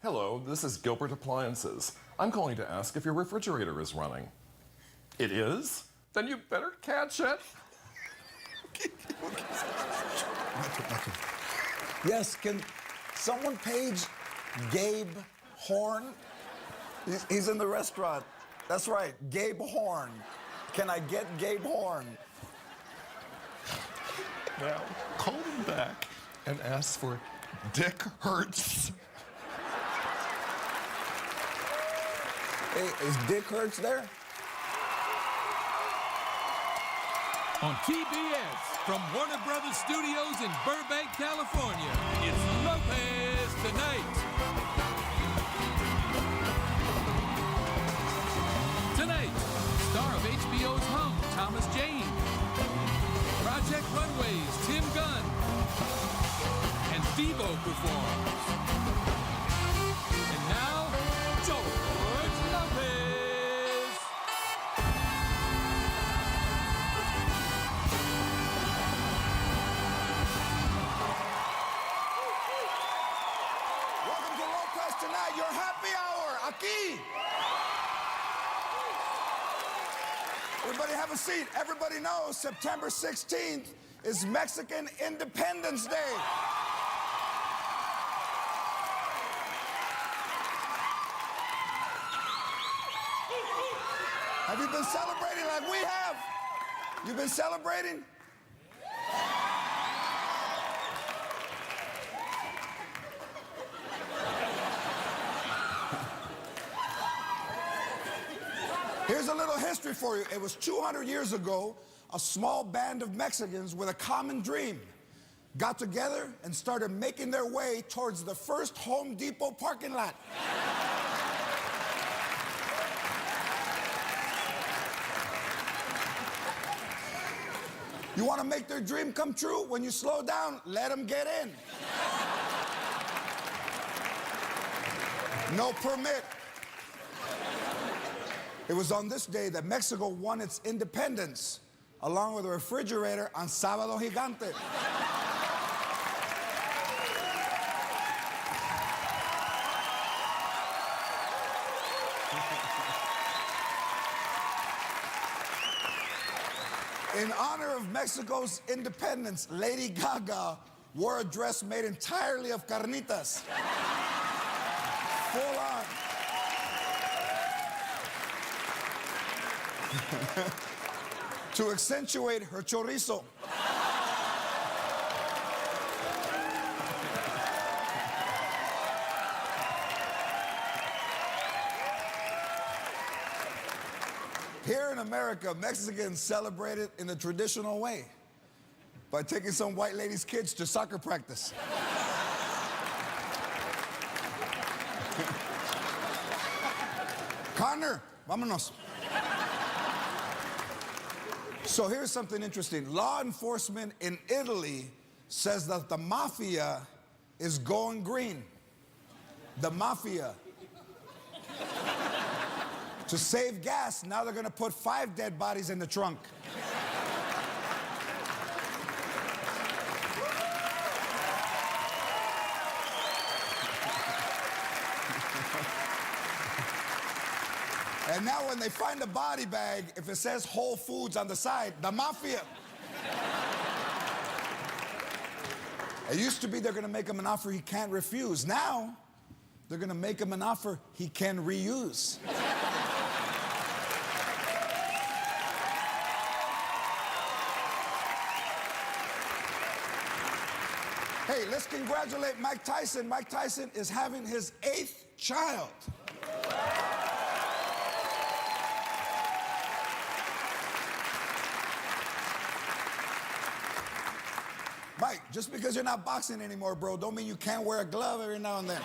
Hello, this is Gilbert Appliances. I'm calling to ask if your refrigerator is running. It is? Then you better catch it. Yes, can someone page Gabe Horn? He's in the restaurant. That's right, Gabe Horn. Can I get Gabe Horn? Now, call him back and ask for Dick Hurts. Hey, is Dick Hurts there? On TBS, from Warner Brothers Studios in Burbank, California, it's Lopez Tonight. Tonight, star of HBO's Hum, Thomas Jane. Project Runway's Tim Gunn. And Devo performs. And now, George Lopez. Welcome to Lopez Tonight, your happy hour, aquí. Everybody have a seat. Everybody knows September 16th is Mexican Independence Day. Have you been celebrating like we have? You've been celebrating? Here's a little history for you. It was 200 years ago, a small band of Mexicans with a common dream got together and started making their way towards the first Home Depot parking lot. You want to make their dream come true? When you slow down, let them get in. No permit. It was on this day that Mexico won its independence, along with a refrigerator on Sábado Gigante. In honor of Mexico's independence, Lady Gaga wore a dress made entirely of carnitas. Full on. To accentuate her chorizo. Here in America, Mexicans celebrate it in the traditional way by taking some white ladies' kids to soccer practice. Connor, vámonos. So here's something interesting. Law enforcement in Italy says that the mafia is going green. The mafia. To save gas, now they're gonna put 5 dead bodies in the trunk. And now when they find a body bag, if it says Whole Foods on the side, the mafia. It used to be they're gonna make him an offer he can't refuse. Now, they're gonna make him an offer he can reuse. Hey, let's congratulate Mike Tyson. Mike Tyson is having his 8th child. Mike, just because you're not boxing anymore, bro, don't mean you can't wear a glove every now and then.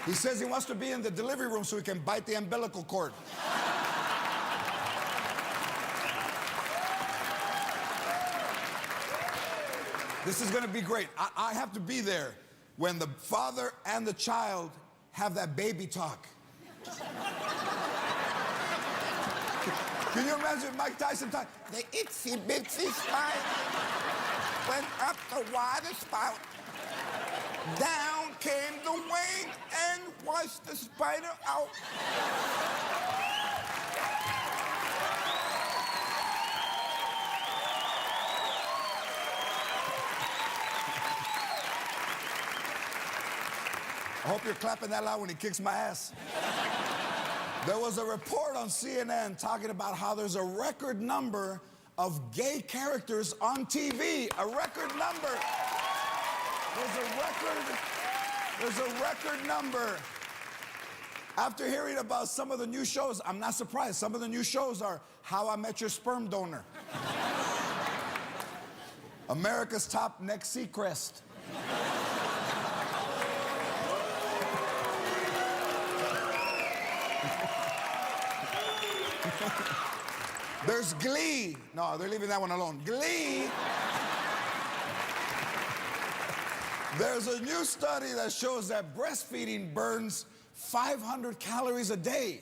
He says he wants to be in the delivery room so he can bite the umbilical cord. This is gonna be great. I have to be there when the father and the child have that baby talk. Can you imagine Mike Tyson talking? The itsy bitsy spider went up the water spout. Down came the wing and washed the spider out. I hope you're clapping that loud when he kicks my ass. There was a report on CNN talking about how there's a record number of gay characters on TV. A record number. There's a record number. After hearing about some of the new shows, I'm not surprised. Some of the new shows are How I Met Your Sperm Donor, America's Top Next Seacrest, there's Glee. No, they're leaving that one alone. Glee. There's a new study that shows that breastfeeding burns 500 calories a day.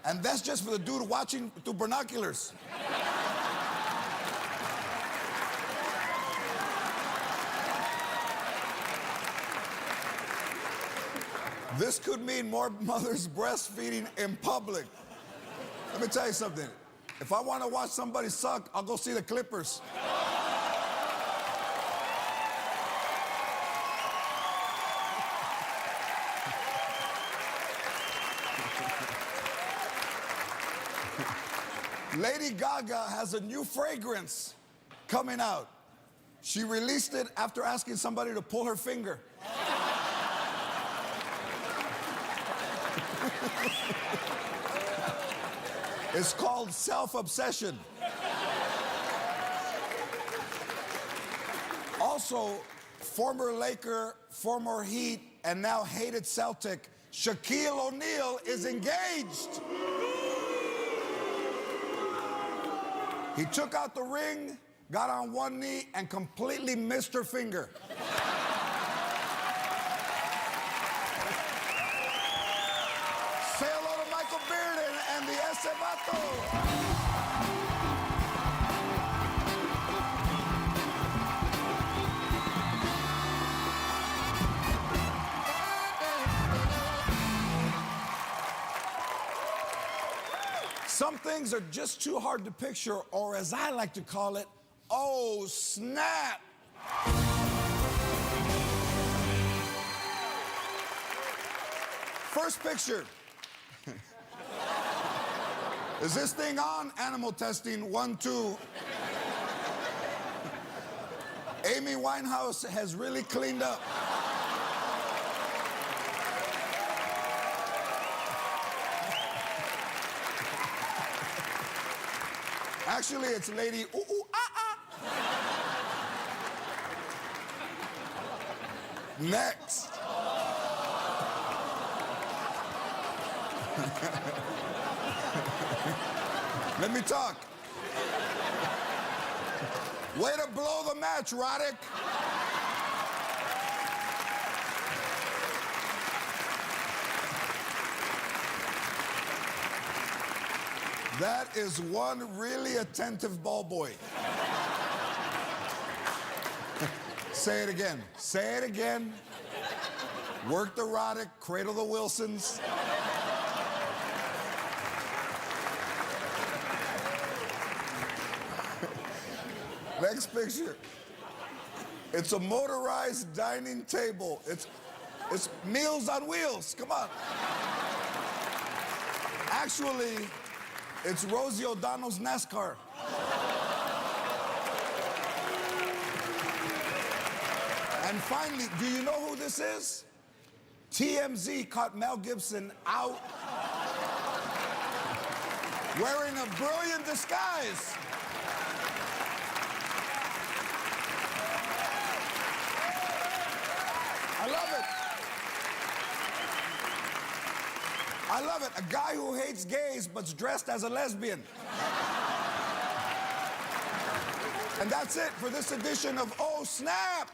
And that's just for the dude watching through binoculars. This could mean more mothers breastfeeding in public. Let me tell you something. If I want to watch somebody suck, I'll go see the Clippers. Lady Gaga has a new fragrance coming out. She released it after asking somebody to pull her finger. It's called Self-Obsession. Also, former Laker, former Heat, and now hated Celtic, Shaquille O'Neal is engaged. He took out the ring, got on one knee, and completely missed her finger. Say hello to Michael Bearden and the Ese Vato. Some things are just too hard to picture, or as I like to call it, oh, snap. First picture. Is this thing on? Animal testing, 1, 2. Amy Winehouse has really cleaned up. Actually, it's Lady Ooh Ooh Ah Ah. Next. Let me talk. Way to blow the match, Roddick. That is one really attentive ball boy. Say it again. Say it again. Work the Roddick, cradle the Wilsons. Next picture. It's a motorized dining table. It's Meals on Wheels. Come on. Actually, it's Rosie O'Donnell's NASCAR. And finally, do you know who this is? TMZ caught Mel Gibson out wearing a brilliant disguise. I love it. I love it. A guy who hates gays but's dressed as a lesbian. And that's it for this edition of Oh Snap!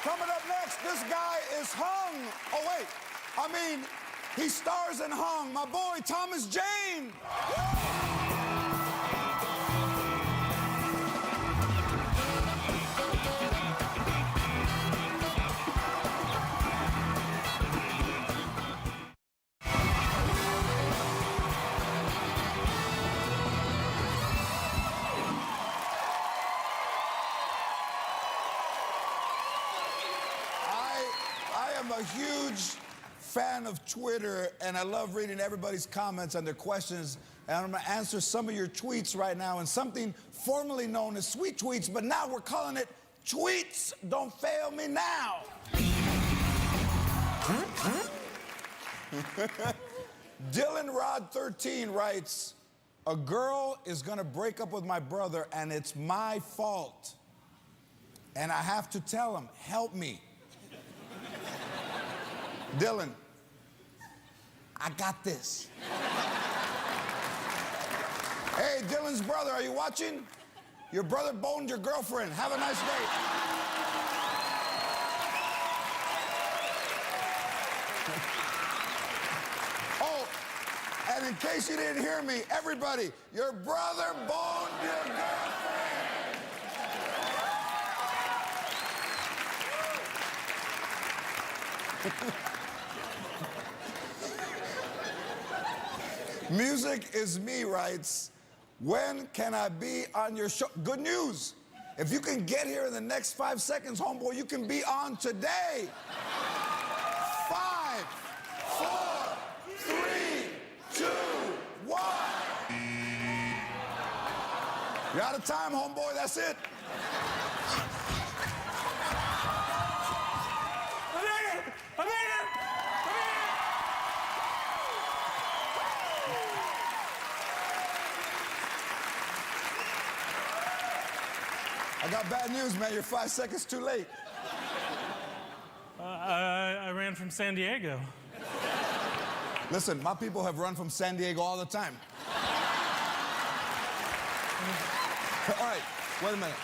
Coming up next, this guy is hung. Oh wait, I mean, He stars in Hung, my boy, Thomas Jane. I am a huge fan of Twitter, and I love reading everybody's comments and their questions. And I'm going to answer some of your tweets right now in something formerly known as Sweet Tweets, but now we're calling it Tweets Don't Fail Me Now. Dylan Rod 13 writes, a girl is going to break up with my brother, and it's my fault. And I have to tell him, help me. Dylan, I got this. Hey, Dylan's brother, are you watching? Your brother boned your girlfriend. Have a nice day. Oh, and in case you didn't hear me, everybody, your brother boned your girlfriend. Music is Me writes, when can I be on your show? Good news. If you can get here in the next 5 seconds, homeboy, you can be on today. 5, 4, 3, 2, 1. You're out of time, homeboy. That's it. I got bad news, man. You're 5 seconds too late. I ran from San Diego. Listen, my people have run from San Diego all the time. All right, wait a minute.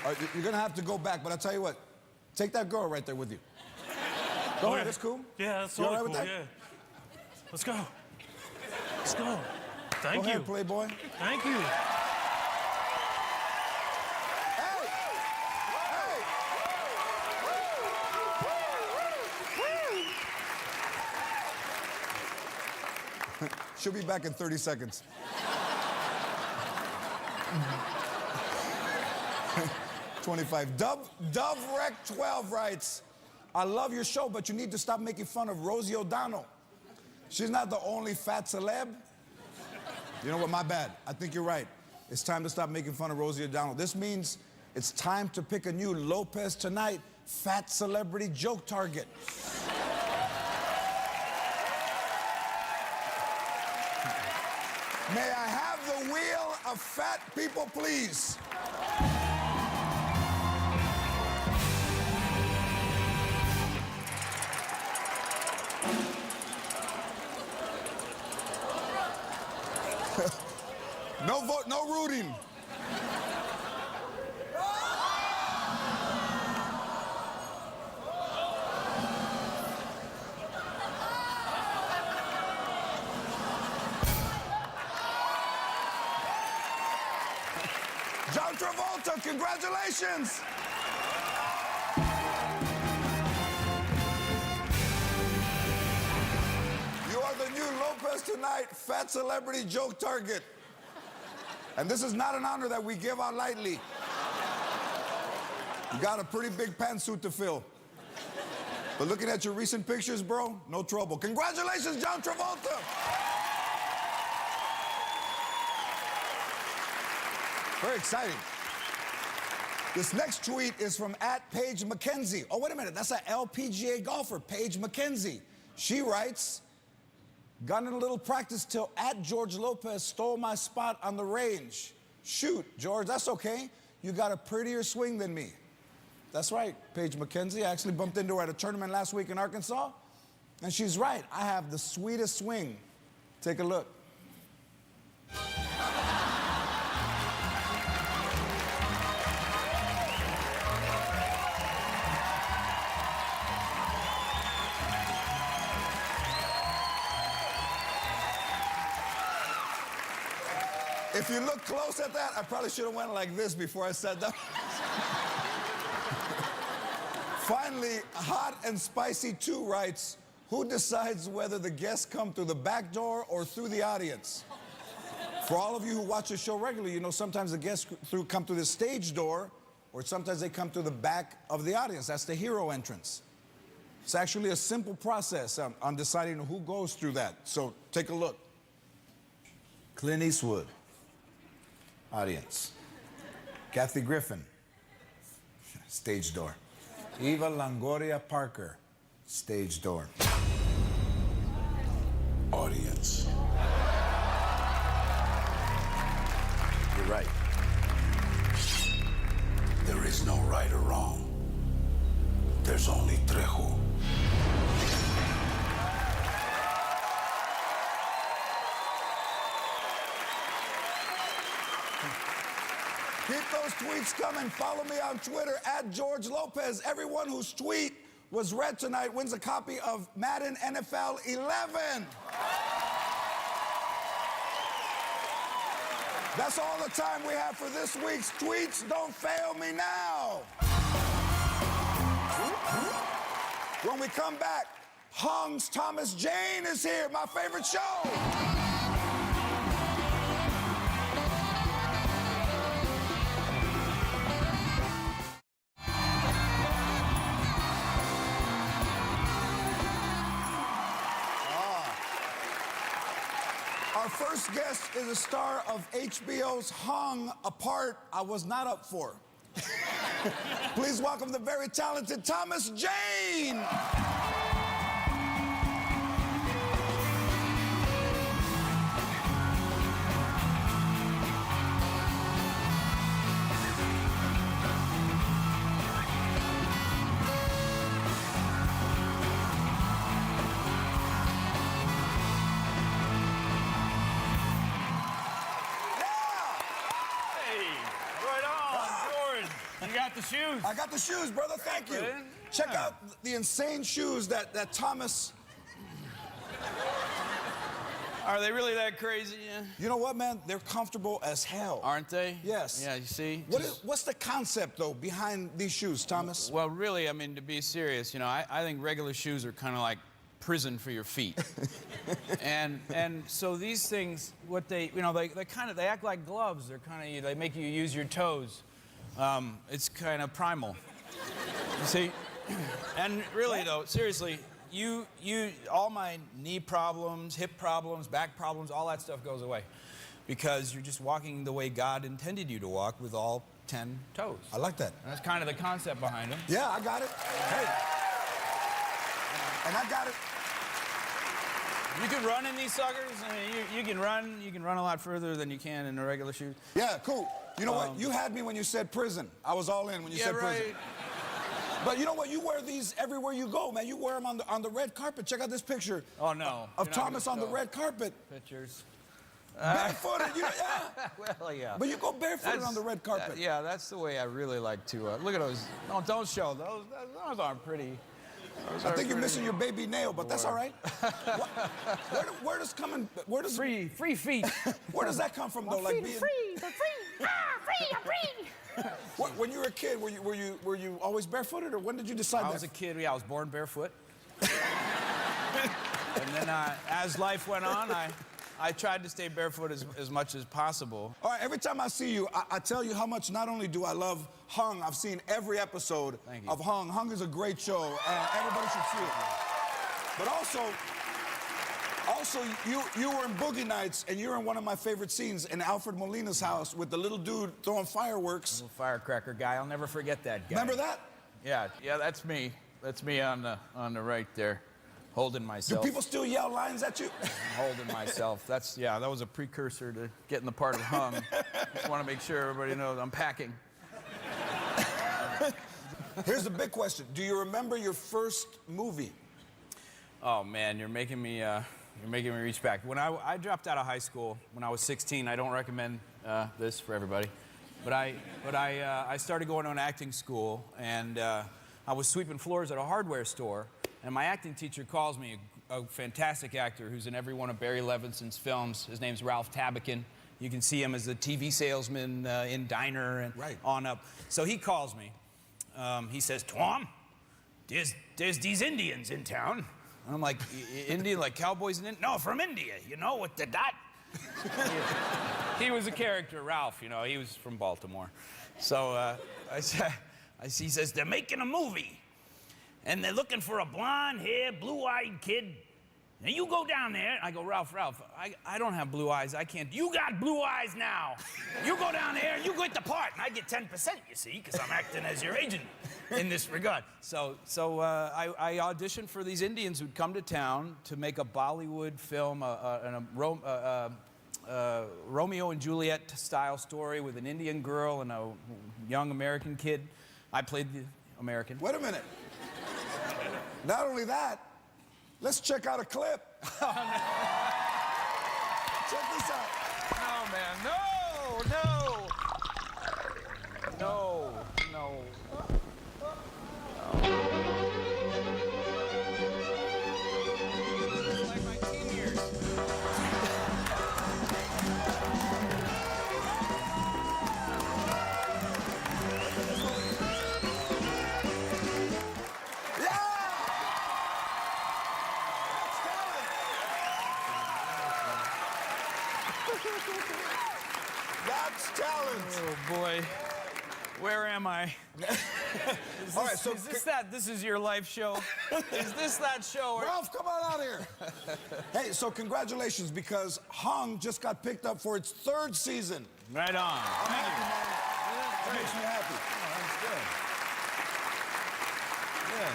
All right, you're gonna have to go back, but I'll tell you what. Take that girl right there with you. Go ahead, that's cool. Yeah, that's You all totally right with cool, that? yeah. Let's go. Let's go. Thank Go you. ahead, Playboy. Thank you. She'll be back in 30 seconds. 25. Dove Rec 12 writes, I love your show, but you need to stop making fun of Rosie O'Donnell. She's not the only fat celeb. You know what, my bad. I think you're right. It's time to stop making fun of Rosie O'Donnell. This means it's time to pick a new Lopez Tonight fat celebrity joke target. May I have the wheel of fat people, please? No vote, no rooting. John Travolta, congratulations! You are the new Lopez Tonight fat celebrity joke target. And this is not an honor that we give out lightly. You got a pretty big pantsuit to fill. But looking at your recent pictures, bro, no trouble. Congratulations, John Travolta! Very exciting. This next tweet is from @Paige McKenzie. Oh, wait a minute. That's an LPGA golfer, Paige McKenzie. She writes, got in a little practice till @George Lopez stole my spot on the range. Shoot, George, that's okay. You got a prettier swing than me. That's right, Paige McKenzie. I actually bumped into her at a tournament last week in Arkansas. And she's right. I have the sweetest swing. Take a look. If you look close at that, I probably should have went like this before I said that. Finally, Hot and Spicy 2 writes, who decides whether the guests come through the back door or through the audience? For all of you who watch the show regularly, you know sometimes the guests come through the stage door, or sometimes they come through the back of the audience. That's the hero entrance. It's actually a simple process on deciding who goes through that. So take a look. Clint Eastwood, audience. Kathy Griffin, stage door. Eva Longoria Parker, stage door. Audience. You're right. There is no right or wrong. There's only Trejo. Keep those tweets coming. Follow me on Twitter at George Lopez. Everyone whose tweet was read tonight wins a copy of Madden NFL 11. That's all the time we have for this week's Tweets Don't Fail Me Now. When we come back, Hung's Thomas Jane is here, my favorite show. Our first guest is a star of HBO's Hung, a part I was not up for. Please welcome the very talented Thomas Jane. You got the shoes. I got the shoes, brother. Thank you. Good. Check out the insane shoes that Thomas... Are they really that crazy? Yeah. You know what, man? They're comfortable as hell. Aren't they? Yes. Yeah, you see? What's the concept, though, behind these shoes, Thomas? Well, really, I mean, to be serious, you know, I think regular shoes are kind of like prison for your feet. and so these things, what they, you know, they act like gloves. They're kind of, they make you use your toes. It's kind of primal. You see? And really, though, seriously, all my knee problems, hip problems, back problems, all that stuff goes away. Because you're just walking the way God intended you to walk with all 10 toes. I like that. And that's kind of the concept behind them. Yeah, I got it. Hey. And I got it. You can run in these suckers. I mean, you can run a lot further than you can in the regular shoes. Yeah, cool. You know what? You had me when you said prison. I was all in when you said prison. But you know what? You wear these everywhere you go, man. You wear them on the red carpet. Check out this picture. Oh, no. Of Thomas on the red carpet. Pictures. Barefooted, yeah. Well, yeah. But you go barefooted on the red carpet. Yeah, that's the way I really like to. Look at those. No, don't show those. Those aren't pretty. I think you're missing your baby nail, but that's all right. Where does free feet? Where does that come from, though? Like being free, they're free. Free, I'm free. When you were a kid, were you always barefooted, or when did you decide that? I was a kid. Yeah, I was born barefoot. And then as life went on, I tried to stay barefoot as much as possible. All right, every time I see you, I tell you how much not only do I love Hung, I've seen every episode of Hung. Hung is a great show, and everybody should see it. But also you were in Boogie Nights, and you're in one of my favorite scenes in Alfred Molina's house with the little dude throwing fireworks. Little firecracker guy. I'll never forget that guy. Remember that? Yeah, that's me. That's me on the right there. Holding myself. Do people still yell lines at you? Holding myself. That was a precursor to getting the part of Hung. Just want to make sure everybody knows I'm packing. Here's the big question. Do you remember your first movie? Oh man, you're making me reach back. When I dropped out of high school when I was 16, I don't recommend this for everybody, but I started going to an acting school, and I was sweeping floors at a hardware store. And my acting teacher calls me, a fantastic actor who's in every one of Barry Levinson's films. His name's Ralph Tabakin. You can see him as a TV salesman in Diner and on up. So he calls me. He says, Tom, there's these Indians in town. And I'm like, Indian, like cowboys in India? No, from India, you know, with the dot. He was a character, Ralph, you know, he was from Baltimore. So he says, they're making a movie. And they're looking for a blonde-haired, blue-eyed kid. Now you go down there. I go, Ralph, I don't have blue eyes. I can't. You got blue eyes now. You go down there, you get the part, and I get 10%, you see, because I'm acting as your agent in this regard. So I auditioned for these Indians who'd come to town to make a Bollywood film, Romeo and Juliet style story with an Indian girl and a young American kid. I played the American. Wait a minute. Not only that, let's check out a clip. Check this out. No, man, no. It's like my teen years. That's talent. Oh boy, where am I? All right, so This is your life show? Is this that show? Ralph, come on out here. Hey, so congratulations, because Hung just got picked up for its 3rd season. Right on. I'm happy, man. That makes me happy. Oh, that's good. Good.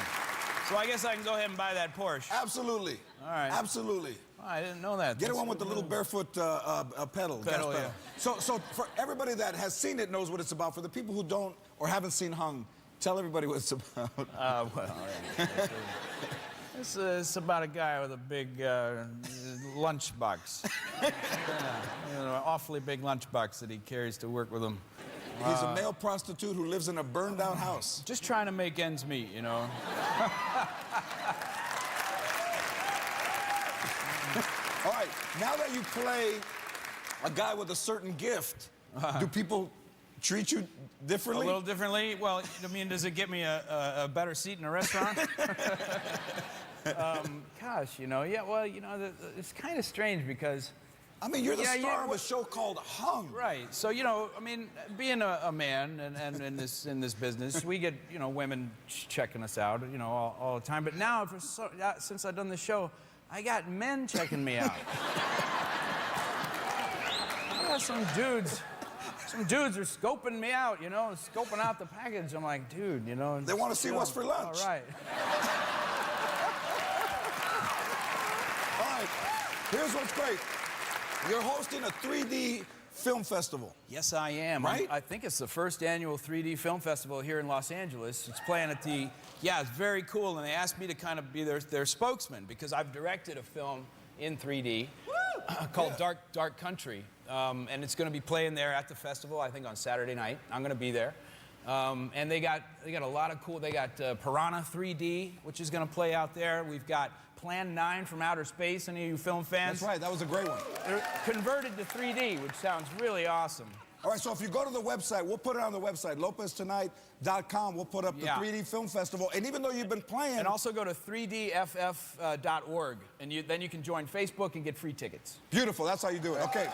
So I guess I can go ahead and buy that Porsche. Absolutely. All right. Absolutely. Oh, I didn't know that. Get one with the little barefoot pedal. gas pedal. Yeah. So for everybody that has seen it knows what it's about. For the people who don't or haven't seen Hung, tell everybody what it's about. Well, all right. It's about a guy with a big lunchbox. Awfully big lunchbox that he carries to work with him. He's a male prostitute who lives in a burned-down house. Just trying to make ends meet, you know. All right, now that you play a guy with a certain gift, do people treat you differently? A little differently? Well, I mean, does it get me a better seat in a restaurant? Gosh, you know, yeah, well, you know, it's kind of strange because... I mean, you're the star of a show called Hung. Right. So, you know, I mean, being a man and in this business, we get, you know, women checking us out, you know, all the time. But now, since I've done the show, I got men checking me out. I got some dudes are scoping me out, you know, scoping out the package. I'm like, dude, you know. They want to see what's for lunch. All right. All right, here's what's great. You're hosting a 3D film festival. Yes, I am. Right? I think it's the first annual 3D film festival here in Los Angeles. It's playing at the... Yeah, it's very cool, and they asked me to kind of be their spokesman because I've directed a film in 3D called Dark Country, and it's going to be playing there at the festival, I think on Saturday night. I'm going to be there. And they got a lot of cool... They got Piranha 3D, which is going to play out there. We've got Plan 9 from Outer Space. Any of you film fans? That's right, that was a great one. They're converted to 3D, which sounds really awesome. All right, so if you go to the website, we'll put it on the website, lopeztonight.com. We'll put up the 3D Film Festival. And even though you've been playing... And also go to 3dff.org, and then you can join Facebook and get free tickets. Beautiful, that's how you do it. Okay.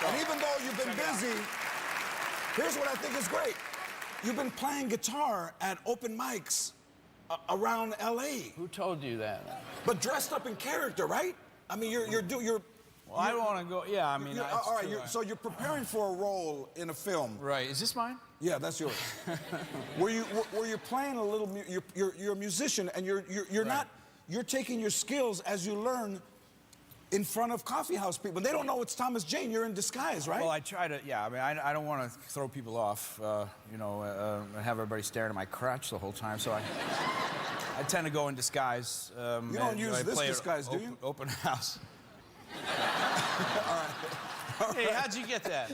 And even though you've been busy, here's what I think is great. You've been playing guitar at open mics around L.A. Who told you that? But dressed up in character, right? I mean, you're well, I don't want to go. Yeah, I mean, all right. So you're preparing for a role in a film. Right. Is this mine? Yeah, that's yours. where you're playing a little. You're a musician, and you're not. You're taking your skills as you learn in front of coffee house people. They don't know it's Thomas Jane. You're in disguise, right? Well, I try to. Yeah, I mean, I don't want to throw people off. You know, and have everybody staring at my crotch the whole time. So I tend to go in disguise. You don't use this disguise, do you? Open house. All right. Hey, how'd you get that?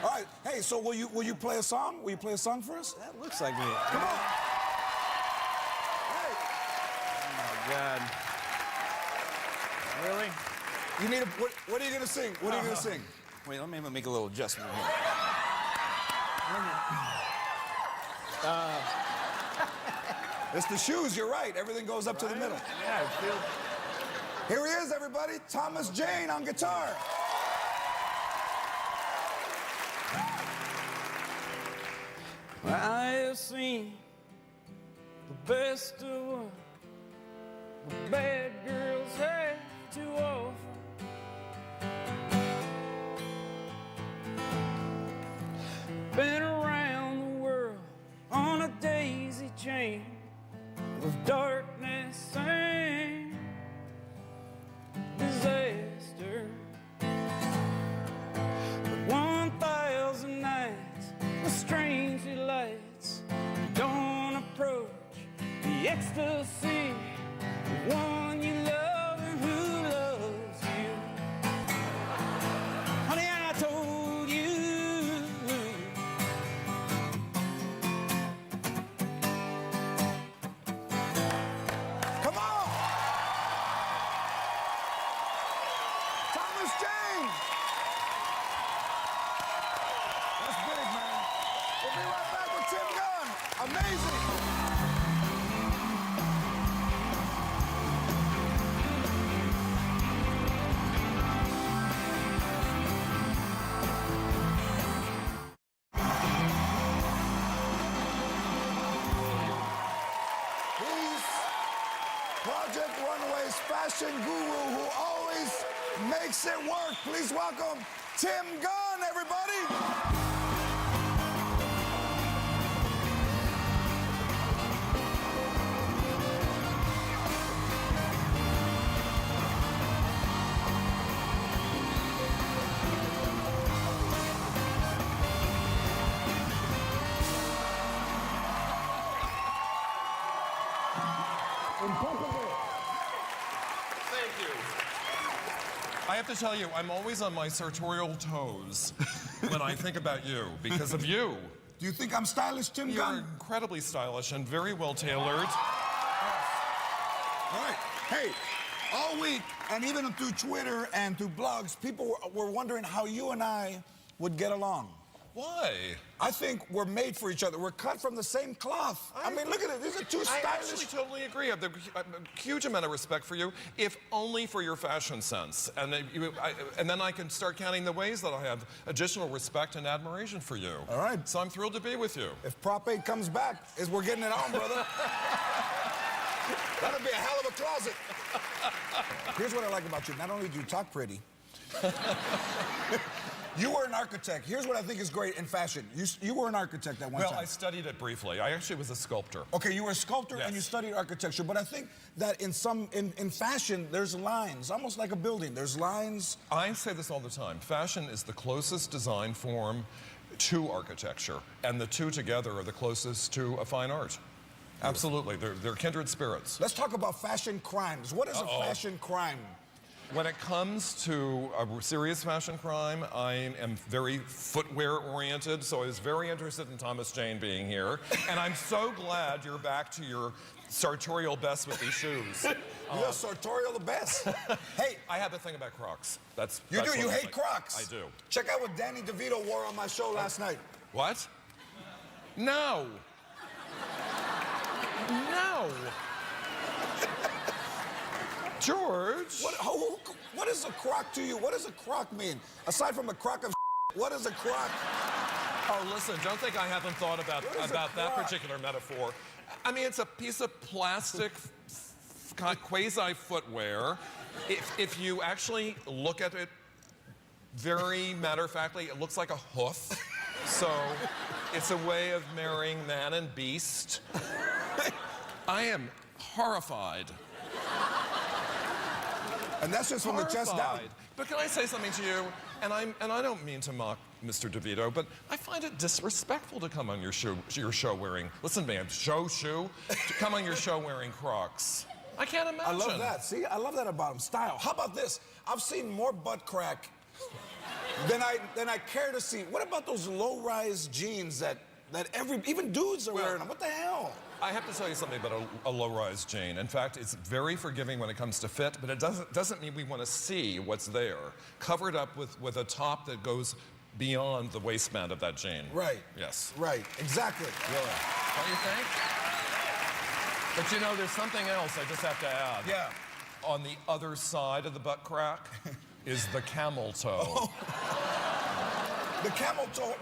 All right. Hey, so will you play a song? Will you play a song for us? That looks like me. Come on. Hey. Oh my God. Really? You need a, what are you gonna sing? What are you gonna sing? Wait, let me make a little adjustment here. It's the shoes, you're right. Everything goes up to the middle. Yeah, I feel... Here he is, everybody. Thomas Jane on guitar. I have seen the best of what the bad girls have to offer. Been around the world on a daisy chain of darkness and disaster. But 1,000 nights with strange lights don't approach the ecstasy of one you love and who loves you. Honey, I told you. Come on! Thomas Jane! That's big, man. We'll be right back with Tim Gunn. Amazing! He's Project Runway's fashion guru who always makes it work. Please welcome Tim Gunn, everybody. Thank you. I have to tell you, I'm always on my sartorial toes when I think about you because of you. Do you think I'm stylish, Tim You're Gunn? incredibly stylish and very well tailored. All right. Hey, all week, and even through Twitter and through blogs, people were wondering how you and I would get along. Why? I think we're made for each other. We're cut from the same cloth. I mean, look at it. These are two I stylish... actually totally agree. I have a huge amount of respect for you, if only for your fashion sense. And, and then I can start counting the ways that I have additional respect and admiration for you. All right. So I'm thrilled to be with you. If Prop 8 comes back, we're getting it on, brother. That'll be a hell of a closet. Here's what I like about you. Not only do you talk pretty, you were an architect. Here's what I think is great in fashion. You were an architect at one time. Well, I studied it briefly. I actually was a sculptor. Okay, you were a sculptor and you studied architecture, but I think that in fashion, there's lines, almost like a building. There's lines. I say this all the time. Fashion is the closest design form to architecture, and the two together are the closest to a fine art. Absolutely, they're kindred spirits. Let's talk about fashion crimes. What is a fashion crime? When it comes to a serious fashion crime, I am very footwear oriented, so I was very interested in Thomas Jane being here. And I'm so glad you're back to your sartorial best with these shoes. You're sartorial the best. Hey, I have a thing about Crocs. you do? You what I hate think. Crocs? I do. Check out what Danny DeVito wore on my show last night. What? No. No. George. What is a crock to you? What does a crock mean? Aside from a crock of what is a crock? Oh, listen, don't think I haven't thought about that particular metaphor. I mean, it's a piece of plastic quasi-footwear. If you actually look at it very matter-of-factly, it looks like a hoof. So it's a way of marrying man and beast. I am horrified. And that's just from the chest down. But can I say something to you? And I don't mean to mock Mr. DeVito, but I find it disrespectful to come on your show wearing. Listen, man, to come on your show wearing Crocs. I can't imagine. I love that. See, I love that about him. Style. How about this? I've seen more butt crack than I care to see. What about those low-rise jeans that even dudes are wearing them? What the hell? I have to tell you something about a low-rise Jane. In fact, it's very forgiving when it comes to fit, but it doesn't mean we want to see what's there. Covered up with a top that goes beyond the waistband of that Jane. Right. Yes. Right, exactly. Really. Don't you think? But you know, there's something else I just have to add. Yeah. On the other side of the butt crack is the camel toe. Oh. The camel toe,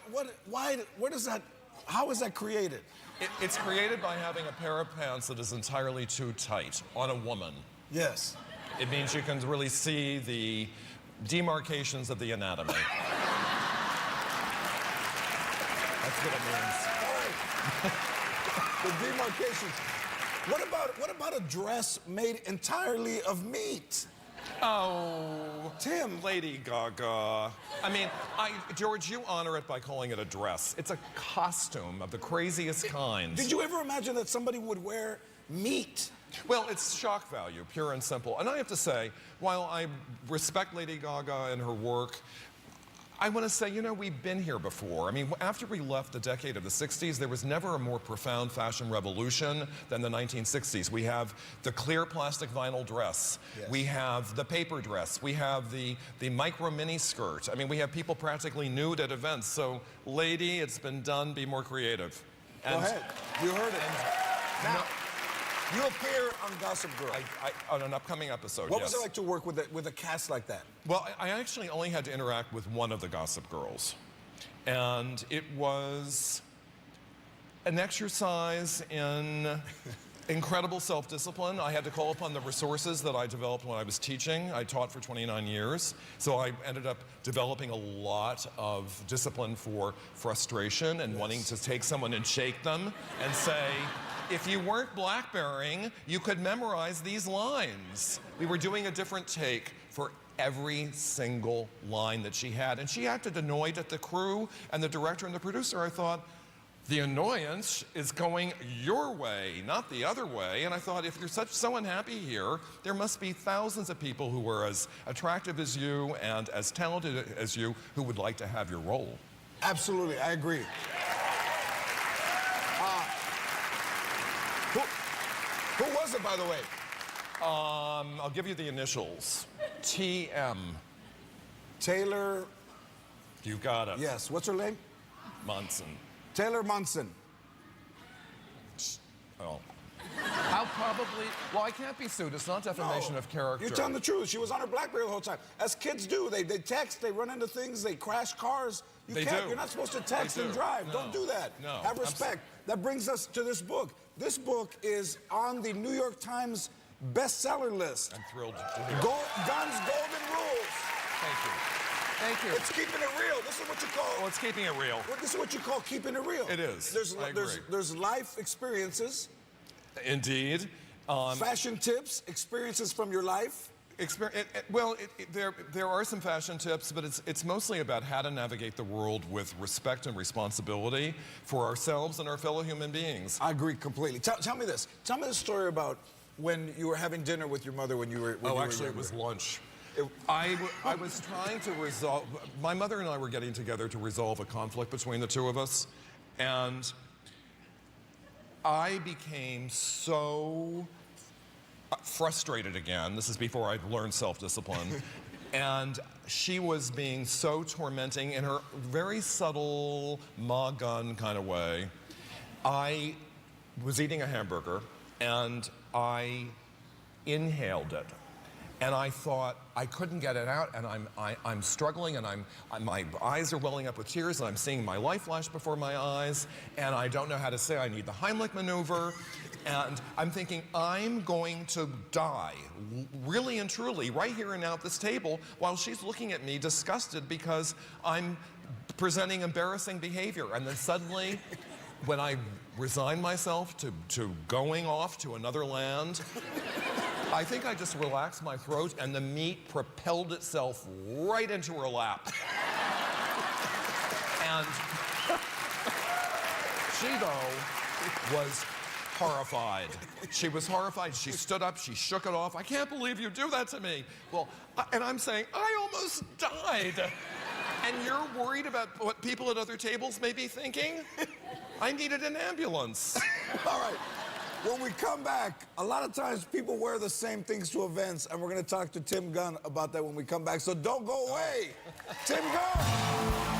what is that, how is that created? It's created by having a pair of pants that is entirely too tight on a woman. Yes. It means you can really see the demarcations of the anatomy. That's what it means. The demarcations. What about a dress made entirely of meat? Oh, Tim. Lady Gaga. I mean, George, you honor it by calling it a dress. It's a costume of the craziest kind. Did you ever imagine that somebody would wear meat? Well, it's shock value, pure and simple. And I have to say, while I respect Lady Gaga and her work, I want to say, you know, we've been here before. I mean, after we left the decade of the 60s, there was never a more profound fashion revolution than the 1960s. We have the clear plastic vinyl dress. Yes. We have the paper dress. We have the micro mini skirt. I mean, we have people practically nude at events. So, lady, it's been done. Be more creative. Go ahead. You heard it. Now, you appear on Gossip Girl. On an upcoming episode, What was it like to work with a cast like that? Well, I actually only had to interact with one of the Gossip Girls. And it was an exercise in incredible self-discipline. I had to call upon the resources that I developed when I was teaching. I taught for 29 years. So I ended up developing a lot of discipline for frustration and wanting to take someone and shake them and say, if you weren't blackberrying, you could memorize these lines. We were doing a different take for every single line that she had. And she acted annoyed at the crew and the director and the producer. I thought, the annoyance is going your way, not the other way. And I thought, if you're so unhappy here, there must be thousands of people who are as attractive as you and as talented as you who would like to have your role. Absolutely, I agree. Who was it, by the way? I'll give you the initials. TM. Taylor. You got it. Yes, what's her name? Monson. Taylor Monson. Oh. I'll probably, well, I can't be sued. It's not defamation of character. You're telling the truth. She was on her BlackBerry the whole time. As kids do, they text, they run into things, they crash cars. They can't. do. You're not supposed to text and drive. No. Don't do that. No. Have respect. That brings us to this book. This book is on the New York Times bestseller list. I'm thrilled. Guns, Golden Rules. Thank you. Thank you. It's keeping it real. This is what you call. Well, it's keeping it real. This is what you call keeping it real. It is. I agree. There's life experiences. Indeed. Fashion tips, experiences from your life. There are some fashion tips, but it's mostly about how to navigate the world with respect and responsibility for ourselves and our fellow human beings. I agree completely. Tell me this. Tell me the story about when you were having dinner with your mother when you were. Actually, it was lunch. I was trying to resolve. My mother and I were getting together to resolve a conflict between the two of us, and I became so frustrated again. This is before I'd learned self-discipline. And she was being so tormenting in her very subtle ma gun kind of way. I was eating a hamburger and I inhaled it. And I thought I couldn't get it out, and I'm struggling, and my eyes are welling up with tears, and I'm seeing my life flash before my eyes, and I don't know how to say I need the Heimlich maneuver, and I'm thinking I'm going to die, really and truly, right here and now at this table, while she's looking at me disgusted because I'm presenting embarrassing behavior. And then suddenly, when I resigned myself to going off to another land, I think I just relaxed my throat and the meat propelled itself right into her lap. And she, though, was horrified. She was horrified. She stood up, she shook it off. I can't believe you do that to me. Well, and I'm saying, I almost died. And you're worried about what people at other tables may be thinking? I needed an ambulance. All right. When we come back, a lot of times people wear the same things to events, and we're going to talk to Tim Gunn about that when we come back. So don't go away. Tim Gunn.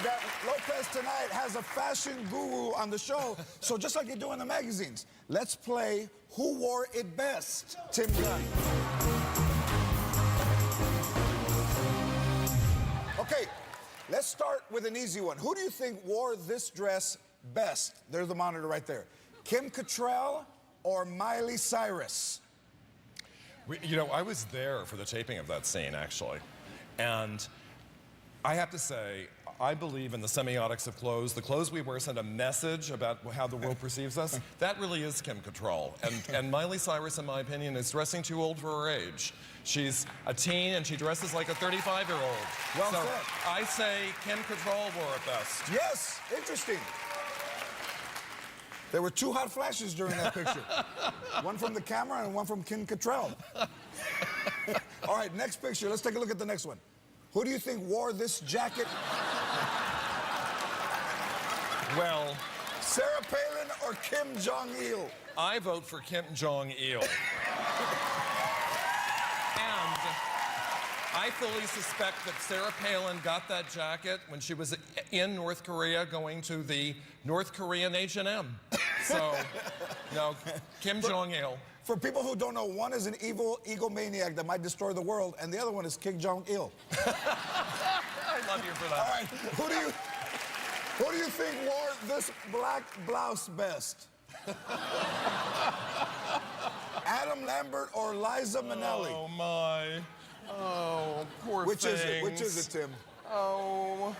That Lopez Tonight has a fashion guru on the show. So just like you do in the magazines, let's play Who Wore It Best? Tim Gunn. Okay, let's start with an easy one. Who do you think wore this dress best? There's the monitor right there. Kim Cattrall or Miley Cyrus? You know, I was there for the taping of that scene, actually. And I have to say, I believe in the semiotics of clothes. The clothes we wear send a message about how the world perceives us. That really is Kim Cattrall. And Miley Cyrus, in my opinion, is dressing too old for her age. She's a teen and she dresses like a 35-year-old. Well so said. I say Kim Cattrall wore it best. Yes, interesting. There were two hot flashes during that picture. One from the camera and one from Kim Cattrall. All right, next picture. Let's take a look at the next one. Who do you think wore this jacket? Well, Sarah Palin or Kim Jong-il? I vote for Kim Jong-il. And I fully suspect that Sarah Palin got that jacket when she was in North Korea going to the North Korean H&M. So, no, Kim Jong-il. For people who don't know, one is an evil egomaniac that might destroy the world, and the other one is Kim Jong-il. I love you for that. All right, who do you think wore this black blouse best? Adam Lambert or Liza Minnelli? Oh, my. Oh, poor Which things. is it? Which is it, Tim? Oh,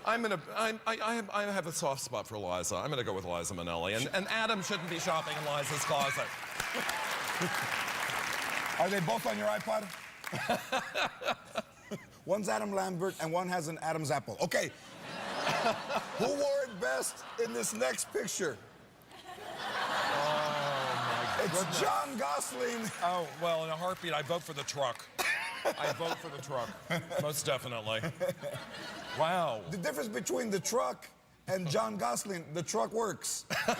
I have a soft spot for Liza. I'm gonna go with Liza Minnelli. And Adam shouldn't be shopping in Liza's closet. Are they both on your iPod? One's Adam Lambert and one has an Adam's apple. Okay. Who wore it best in this next picture? Oh, my goodness. It's John Gosling. Oh, well, in a heartbeat, I vote for the truck. I vote for the truck, most definitely. Wow. The difference between the truck and John Gosling, the truck works. And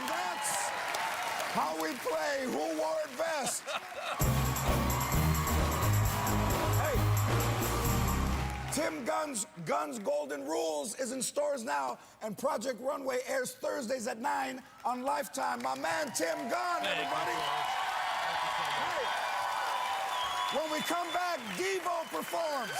that's how we play Who Wore It Best. Hey, Tim Gunn's Golden Rules is in stores now, and Project Runway airs Thursdays at 9 on Lifetime. My man, Tim Gunn, everybody. When we come back, Devo performs.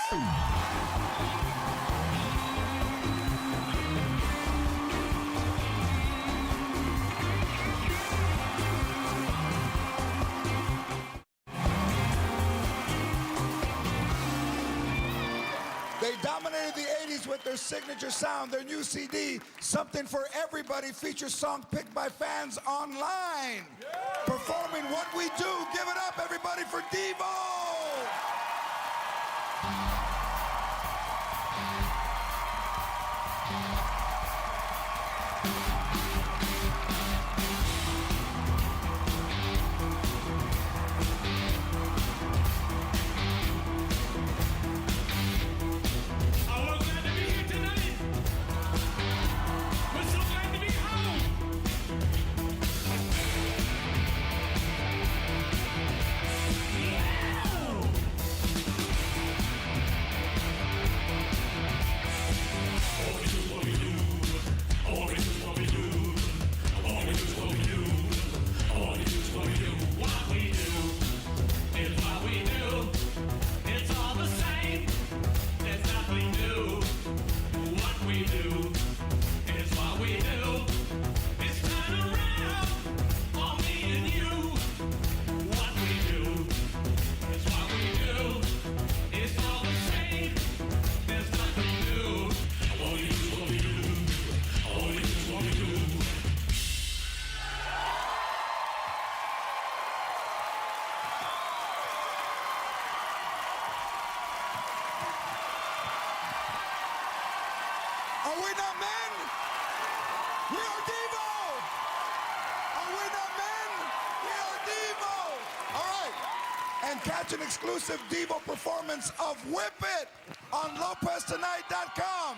They dominated the 80s with their signature sound. Their new CD, Something for Everybody, features songs picked by fans online. Performing What We Do. Give it up, everybody, for Devo! not men? We are Devo! Are we not men? We are Devo! All right. And catch an exclusive Devo performance of Whip It on LopezTonight.com.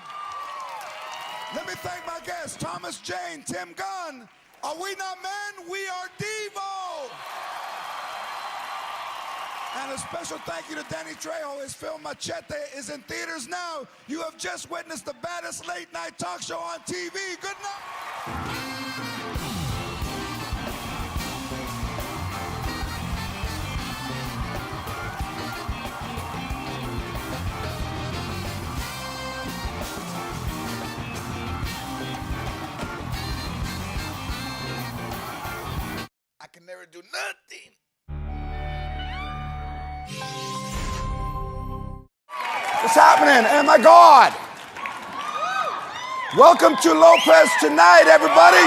Let me thank my guests, Thomas Jane, Tim Gunn. Are we not men? We are Devo! And a special thank you to Danny Trejo. His film Machete is in theaters now. You have just witnessed the baddest late night talk show on TV. Good night. I can never do nothing. What's happening? Oh my God! Welcome to Lopez Tonight, everybody.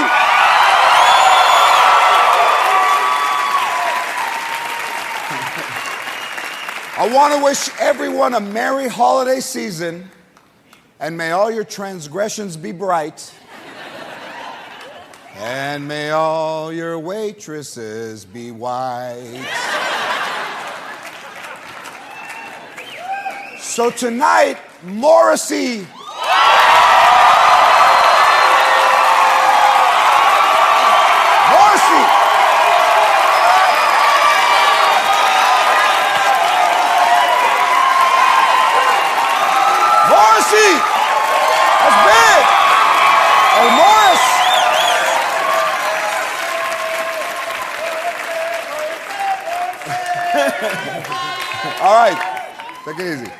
I want to wish everyone a merry holiday season, and may all your transgressions be bright, and may all your waitresses be white. So tonight, Morrissey. Morrissey. Morrissey. That's big. El Morris. All right, take it easy.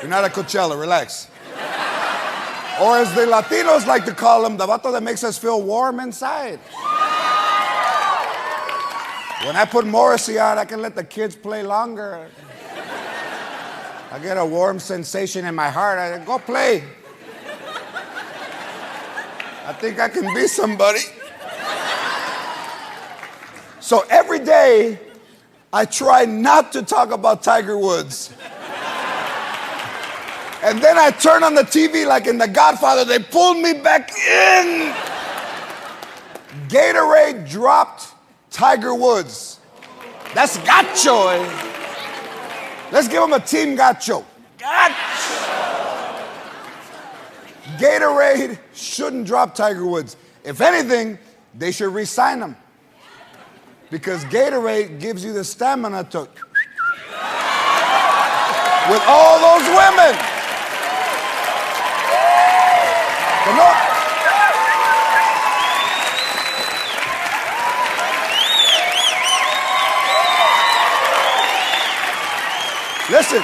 You're not at Coachella, relax. Or as the Latinos like to call them, the vato that makes us feel warm inside. When I put Morrissey on, I can let the kids play longer. I get a warm sensation in my heart. I go play. I think I can be somebody. So every day, I try not to talk about Tiger Woods. And then I turn on the TV like in The Godfather, they pulled me back in. Gatorade dropped Tiger Woods. That's gacho, eh? Let's give him a team gacho. Gacho. Gatorade shouldn't drop Tiger Woods. If anything, they should re-sign him. Because Gatorade gives you the stamina to... with all those women. No. Listen,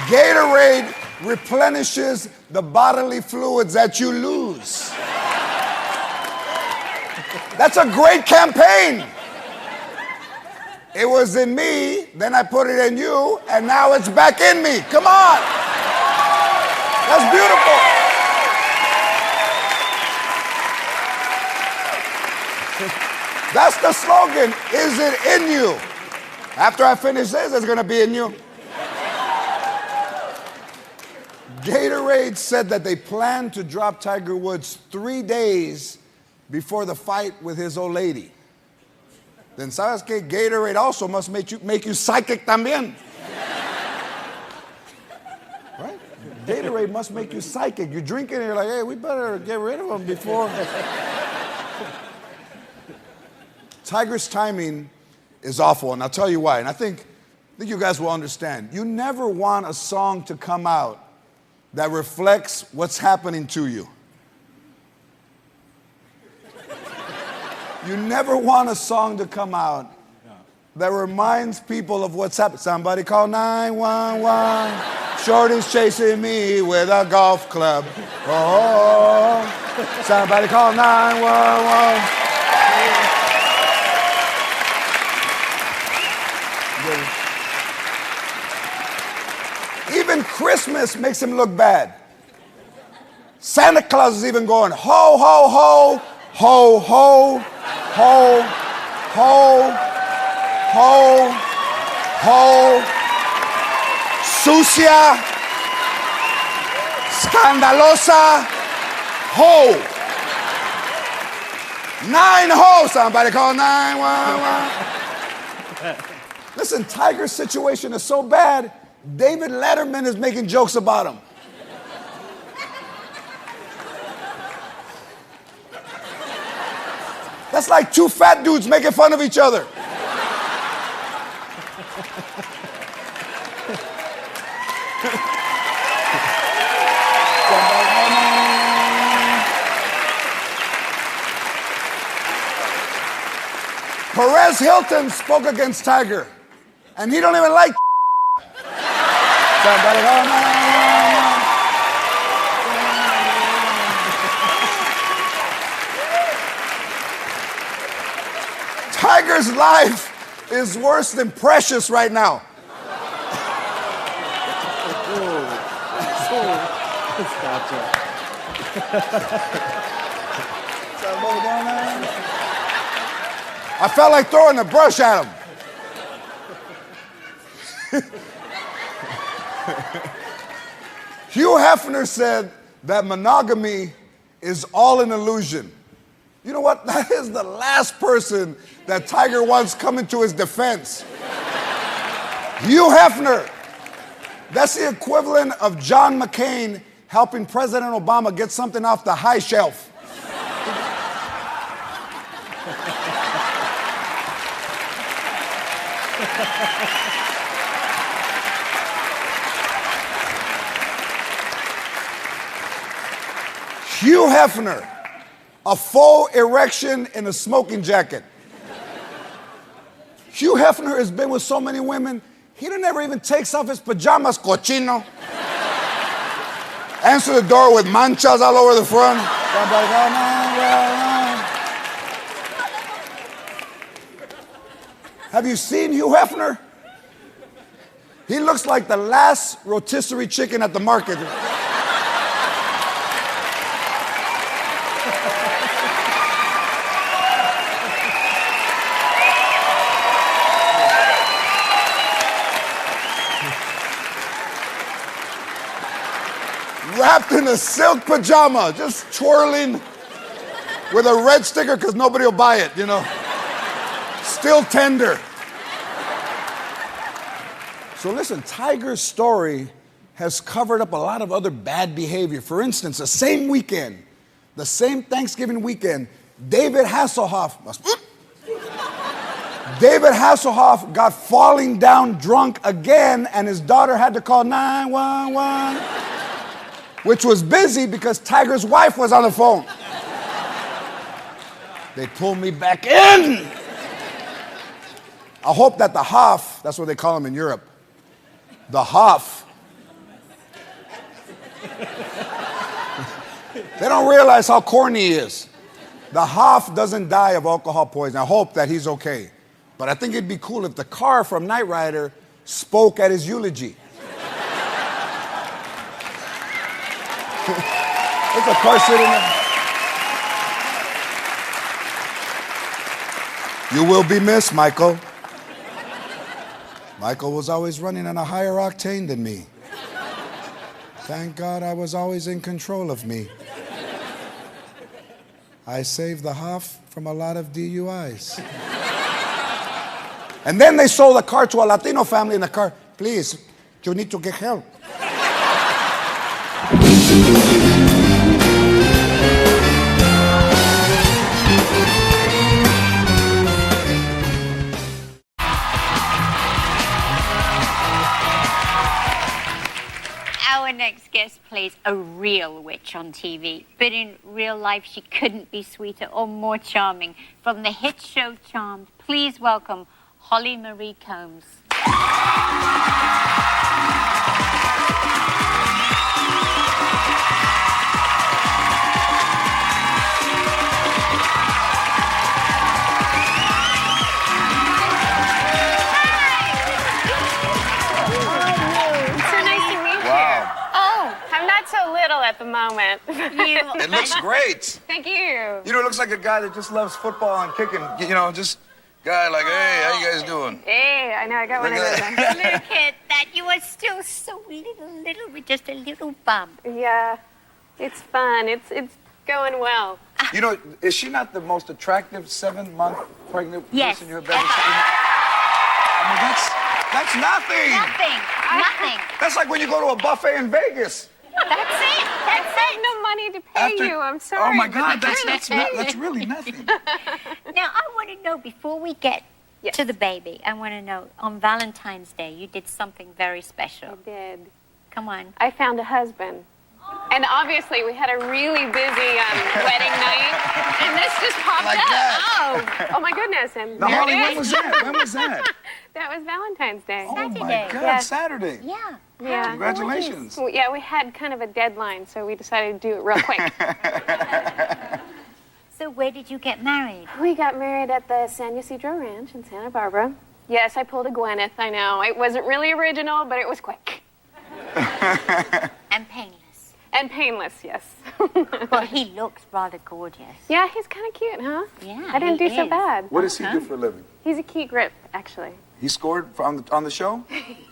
Gatorade replenishes the bodily fluids that you lose. That's a great campaign. It was in me, then I put it in you, and now it's back in me. Come on. That's beautiful. That's the slogan. Is it in you? After I finish this, it's going to be in you. Gatorade said that they plan to drop Tiger Woods 3 days before the fight with his old lady. Then sabes que Gatorade also must make you psychic también. Right? Gatorade must make you psychic. You drink it and you're like, hey, we better get rid of him before. Tiger's timing is awful, and I'll tell you why. And I think you guys will understand. You never want a song to come out that reflects what's happening to you. You never want a song to come out that reminds people of what's happening. Somebody call 911. Shorty's chasing me with a golf club. Oh, somebody call 911. Even Christmas makes him look bad. Santa Claus is even going, ho, ho, ho, ho, ho, ho, ho, ho, ho, sucia, scandalosa. Ho. 9-ho. Somebody call 911. Listen, Tiger's situation is so bad, David Letterman is making jokes about him. That's like two fat dudes making fun of each other. Perez Hilton spoke against Tiger, and he don't even like. Tiger's life is worse than Precious right now. I felt like throwing a brush at him. Hugh Hefner said that monogamy is all an illusion. You know what? That is the last person that Tiger wants coming to his defense. Hugh Hefner. That's the equivalent of John McCain helping President Obama get something off the high shelf. Hugh Hefner, a faux erection in a smoking jacket. Hugh Hefner has been with so many women, he never even takes off his pajamas, cochino. Answer the door with manchas all over the front. Have you seen Hugh Hefner? He looks like the last rotisserie chicken at the market. Wrapped in a silk pajama, just twirling with a red sticker because nobody will buy it, you know. Still tender. So listen, Tiger's story has covered up a lot of other bad behavior. For instance, the same weekend, the same Thanksgiving weekend, David Hasselhoff got falling down drunk again, and his daughter had to call 911, which was busy because Tiger's wife was on the phone. They pulled me back in. I hope that the Hoff, that's what they call him in Europe, the Hoff, they don't realize how corny he is. The Hoff doesn't die of alcohol poisoning. I hope that he's okay. But I think it'd be cool if the car from Knight Rider spoke at his eulogy. There's a car sitting there. You will be missed, Michael. Michael was always running on a higher octane than me. Thank God I was always in control of me. I saved the Hoff from a lot of DUIs. And then they sold the car to a Latino family in the car. Please, you need to get help. Our next guest plays a real witch on TV, but in real life she couldn't be sweeter or more charming. From the hit show Charmed, please welcome Holly Marie Combs. At the moment. It looks great. Thank you. You know, it looks like a guy that just loves football and kicking. You know, just guy like, hey, how you guys doing? Hey, I know, I got one of those. Look at that. You are still so little with just a little bump. Yeah, it's fun. It's Going well. You know, is she not the most attractive 7-month pregnant Yes. person you have ever seen? I mean, that's nothing. Nothing. That's like when you go to a buffet in Vegas. That's it. I have no money to pay you. I'm sorry. Oh my but God, that's really nothing. Now, I want to know, before we get Yes. to the baby, I want to know, on Valentine's Day, you did something very special. I did. Come on. I found a husband. And obviously, we had a really busy wedding night. And this just popped Like up. that. Oh my goodness. And Now, there Holly, it when is. was that? When was that? That was Valentine's Day. Oh my Saturday. God, Yes. Saturday. Yeah. Yeah. Congratulations. Well, yeah, we had kind of a deadline, so we decided to do it real quick. So where did you get married? We got married at the San Ysidro Ranch in Santa Barbara. Yes, I pulled a Gwyneth, I know. It wasn't really original, but it was quick. And painless. And painless, yes. Well, he looks rather gorgeous. Yeah, he's kind of cute, huh? Yeah, I didn't he do so is. bad. What does he do for a living? He's a key grip, actually. He scored on the show?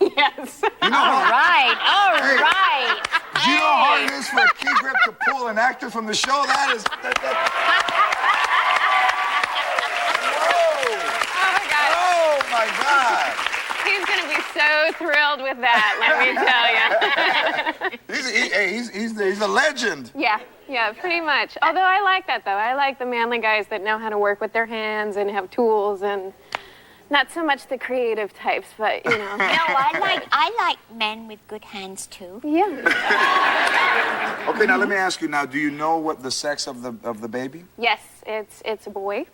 Yes. You know All how, right. do you know how hard it is for a key grip to pull an actor from the show? That is... Oh, Oh my God. my God! He's going to be so thrilled with that, let me tell you. He's a legend. Yeah, pretty much. Although I like that, though. I like the manly guys that know how to work with their hands and have tools, and not so much the creative types, but, you know. No, I like men with good hands, too. Yeah. Okay, now let me ask you. Now, do you know what the sex of the baby? Yes, it's a boy.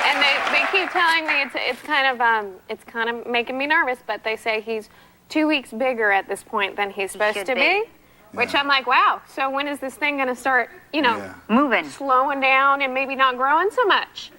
And they keep telling me it's kind of making me nervous, but they say he's 2 weeks bigger at this point than he's supposed should to be. Which I'm like, wow, so when is this thing gonna start, Moving. slowing down and maybe not growing so much?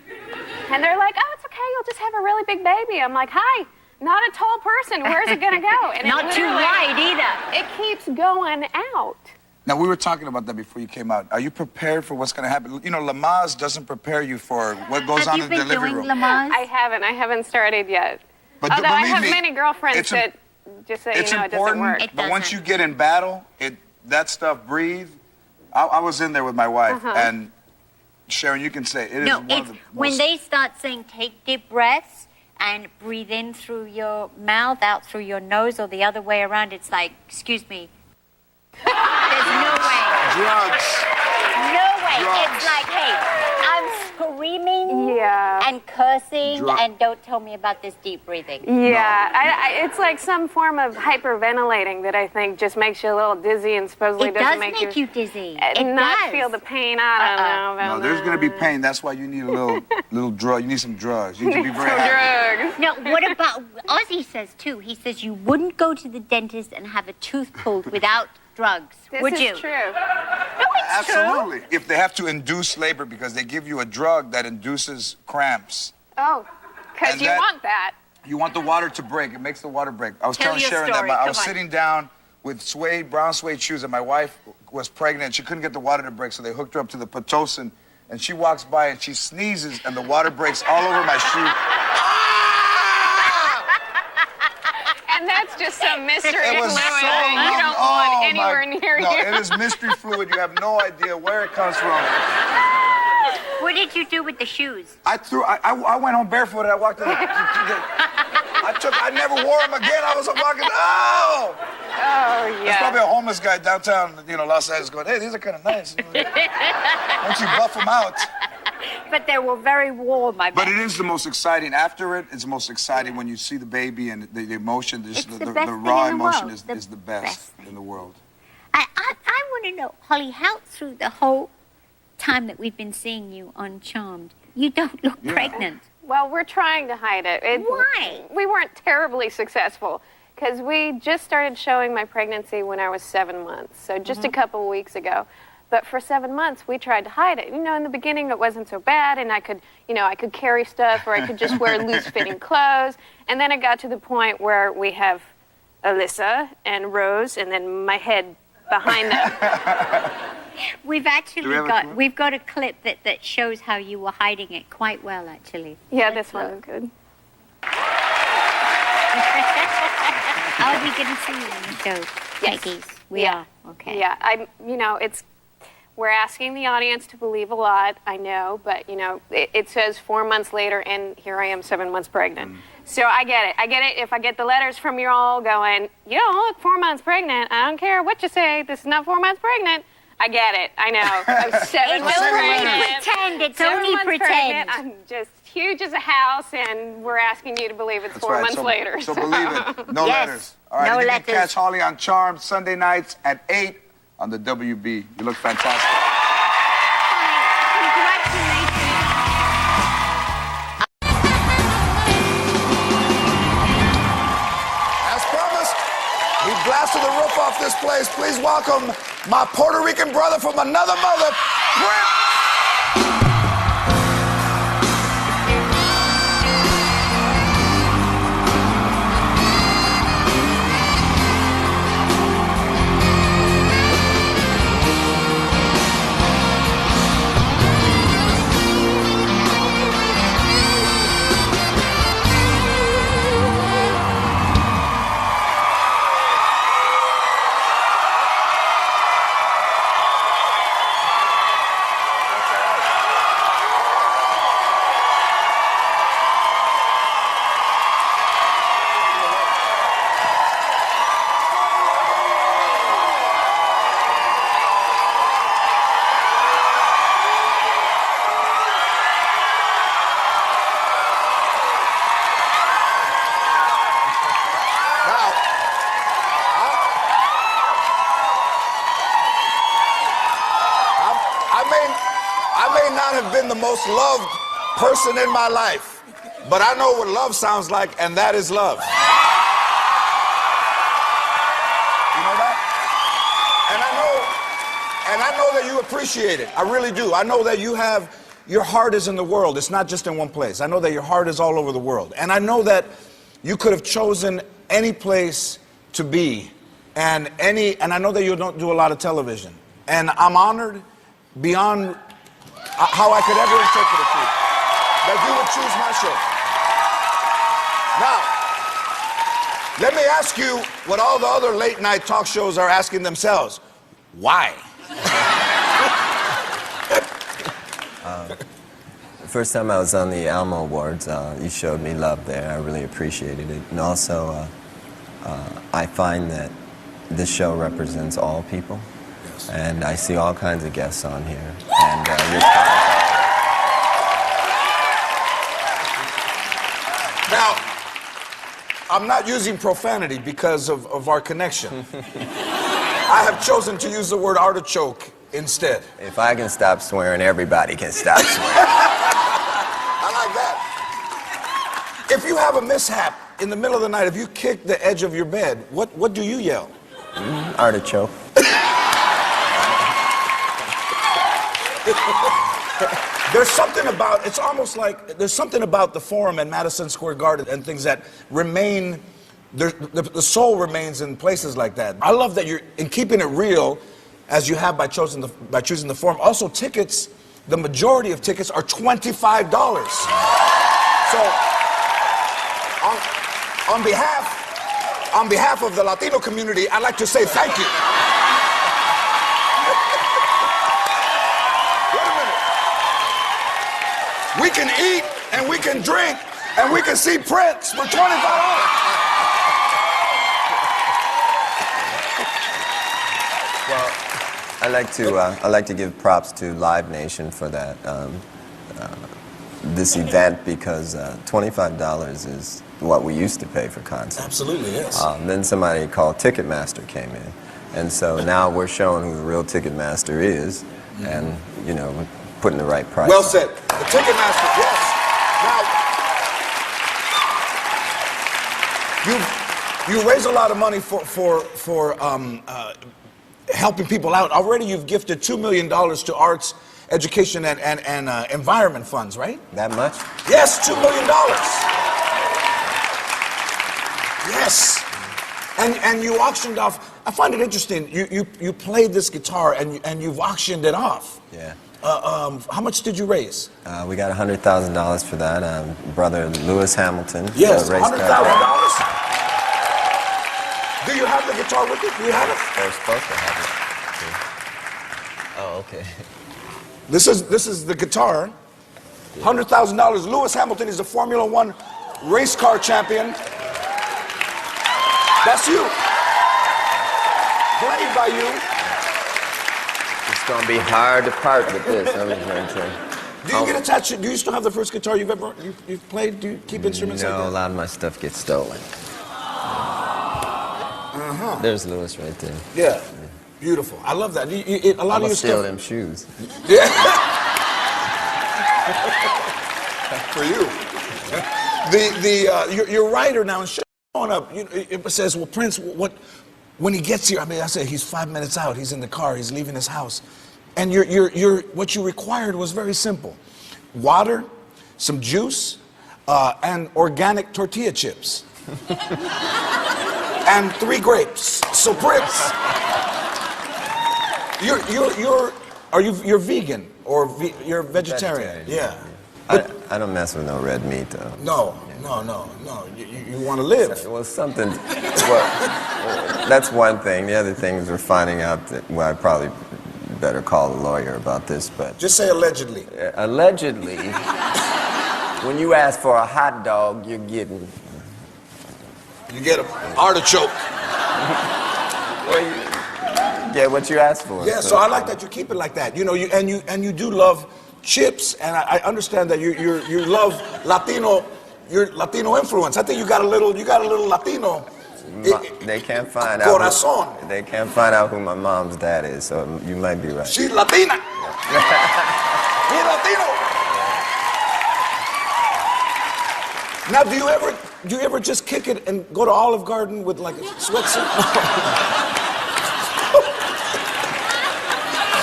And they're like, oh, it's okay, you'll just have a really big baby. I'm like, hi, not a tall person, where's it gonna go? And Not too wide either. It keeps going out. Now, we were talking about that before you came out. Are you prepared for what's going to happen? You know, Lamaze doesn't prepare you for what goes on in the delivery room. I haven't started yet. But Although I believe have me, many girlfriends that just say, it's it doesn't work. important, but once you get in battle, that stuff breathe. I was in there with my wife, and Sharon, you can say it is one of the when most... they start saying take deep breaths and breathe in through your mouth, out through your nose, or the other way around, it's like, excuse me. There's no way. Drugs. No way. Drugs. It's like, hey, I'm screaming and cursing, and don't tell me about this deep breathing. Yeah, it's like some form of hyperventilating that I think just makes you a little dizzy and supposedly It doesn't does make you dizzy. and It not does. feel the pain. I don't know about No, there's that. going to be pain. That's why you need a little drug. You need some drugs. You need to be very happy. Drugs. Now, what about, Ozzy says too, he says you wouldn't go to the dentist and have a tooth pulled without drugs, would you? This is true. No, it's Absolutely. If they have to induce labor because they give you a drug that induces cramps. Oh, because And you that- want that. You want the water to break. It makes the water break. I was Tell telling your Sharon story. that I Come was on. sitting down with brown suede shoes, and my wife was pregnant. She couldn't get the water to break, so they hooked her up to the Pitocin. And she walks by and she sneezes, and the water breaks all over my shoe. And that's just some mystery It was fluid so that you long. don't Oh, want my- anywhere near No, you. it is mystery fluid. You have no idea where it comes from. What did you do with the shoes? I went home barefooted. I walked to the I never wore them again. I was walking. Oh! Oh, There's yeah. probably a homeless guy downtown, Los Angeles, going, hey, these are kind of nice. Once you buff them out. But they were very warm, I bet. But it is the most exciting. After it, it's the most exciting when you see the baby and the emotion, It's the the best raw thing in the emotion world. is the best in the world. I want to know, Holly, how through the whole time that we've been seeing you on Charmed, you don't look pregnant. Well, we're trying to hide it. Why? We weren't terribly successful because we just started showing my pregnancy when I was 7 months, so just a couple weeks ago. But for 7 months, we tried to hide it. You know, in the beginning, it wasn't so bad, and I could carry stuff, or I could just wear loose-fitting clothes. And then it got to the point where we have Alyssa and Rose, and then my head behind them. We've actually got a clip that shows how you were hiding it quite well, actually. Yeah, this one is good. Are we going to see you on the show, Peggy's? We are. Okay. Yeah, we're asking the audience to believe a lot, I know, but, it says 4 months later, and here I am 7 months pregnant. So I get it. If I get the letters from you all going, you don't look 4 months pregnant, I don't care what you say, this is not 4 months pregnant. I get it. I know. I'm 7 months pregnant. Pretend. It's 7 only months pretend. Pregnant. I'm just huge as a house, and we're asking you to believe it's 4 months later. So believe it. No Yes, letters. All right, no you letters. can catch Holly on Charmed Sunday nights at 8 on the WB. You look fantastic. As promised, we blasted the roof off this place. Please welcome my Puerto Rican brother from another mother, Brent. I may not have been the most loved person in my life, but I know what love sounds like, and that is love. You know that? And I know that you appreciate it. I really do. I know that your heart is in the world. It's not just in one place. I know that your heart is all over the world. And I know that you could have chosen any place to be, and I know that you don't do a lot of television. And I'm honored beyond how I could ever interpret it to you, that you would choose my show. Now, let me ask you what all the other late night talk shows are asking themselves. Why? The first time I was on the Alma Awards, you showed me love there. I really appreciated it. And also, I find that this show represents all people. Yes. And I see all kinds of guests on here. And Now, I'm not using profanity because of our connection. I have chosen to use the word artichoke instead. if I can stop swearing, everybody can stop swearing. I like that. If you have a mishap in the middle of the night, if you kick the edge of your bed, what do you yell? Artichoke. There's something about, it's almost like, there's something about the Forum and Madison Square Garden and things that remain, the soul remains in places like that. I love that you're, in keeping it real, as you have by choosing the Forum. Also, tickets, the majority of tickets are $25. So, on behalf of the Latino community, I'd like to say thank you. Wait a minute. We can eat, and we can drink, and we can see Prince for $25. Well, I like to give props to Live Nation for that this event, because $25 is what we used to pay for concerts. Absolutely, yes. Then somebody called Ticketmaster came in, and so now we're showing who the real Ticketmaster is, and we're putting the right price. Well said. The Ticketmaster, yes. Now, you raise a lot of money for helping people out. Already you've gifted $2 million to arts, education, and environment funds, right? That much? Yes, $2 million. Yes. And you auctioned off, I find it interesting, you played this guitar and you've auctioned it off. Yeah. How much did you raise? We got $100,000 for that. Brother Lewis Hamilton. Yes, raised $100,000. Do you have the guitar with you? Do you have it? They're supposed to have it. Oh, okay. This is the guitar. $100,000. Lewis Hamilton is the Formula One race car champion. That's you. Played by you. It's gonna be hard to part with this. I'm just gonna tell you. Do you get attached? Do you still have the first guitar you've played? Do you keep instruments like that? No, a lot of my stuff gets stolen. There's Lewis right there. Yeah. Beautiful. I love that. A lot I'm of your steal stuff. them shoes. Yeah. For you. Your writer now is showing up. It says, well, Prince, when he gets here, I mean, I said he's 5 minutes out. He's in the car. He's leaving his house, and what you required was very simple: water, some juice, and organic tortilla chips, and 3 grapes. So, Prince, you're vegan or you're vegetarian? Yeah. I don't mess with no red meat, though. No. You want to live. Well, something. Well, that's one thing. The other thing is we're finding out that, well, I probably better call a lawyer about this, but. Just say allegedly. Allegedly, when you ask for a hot dog, you're getting. You get an artichoke. Well, you get what you ask for. Yeah, so I like that you keep it like that. You know, you do love chips, and I understand that you love Latino. Your Latino influence. I think you got a little Latino. They can't find Corazon. out. They can't find out who my mom's dad is, so you might be right. She's Latina. He's Latino. Now, do you ever just kick it and go to Olive Garden with like a sweatsuit?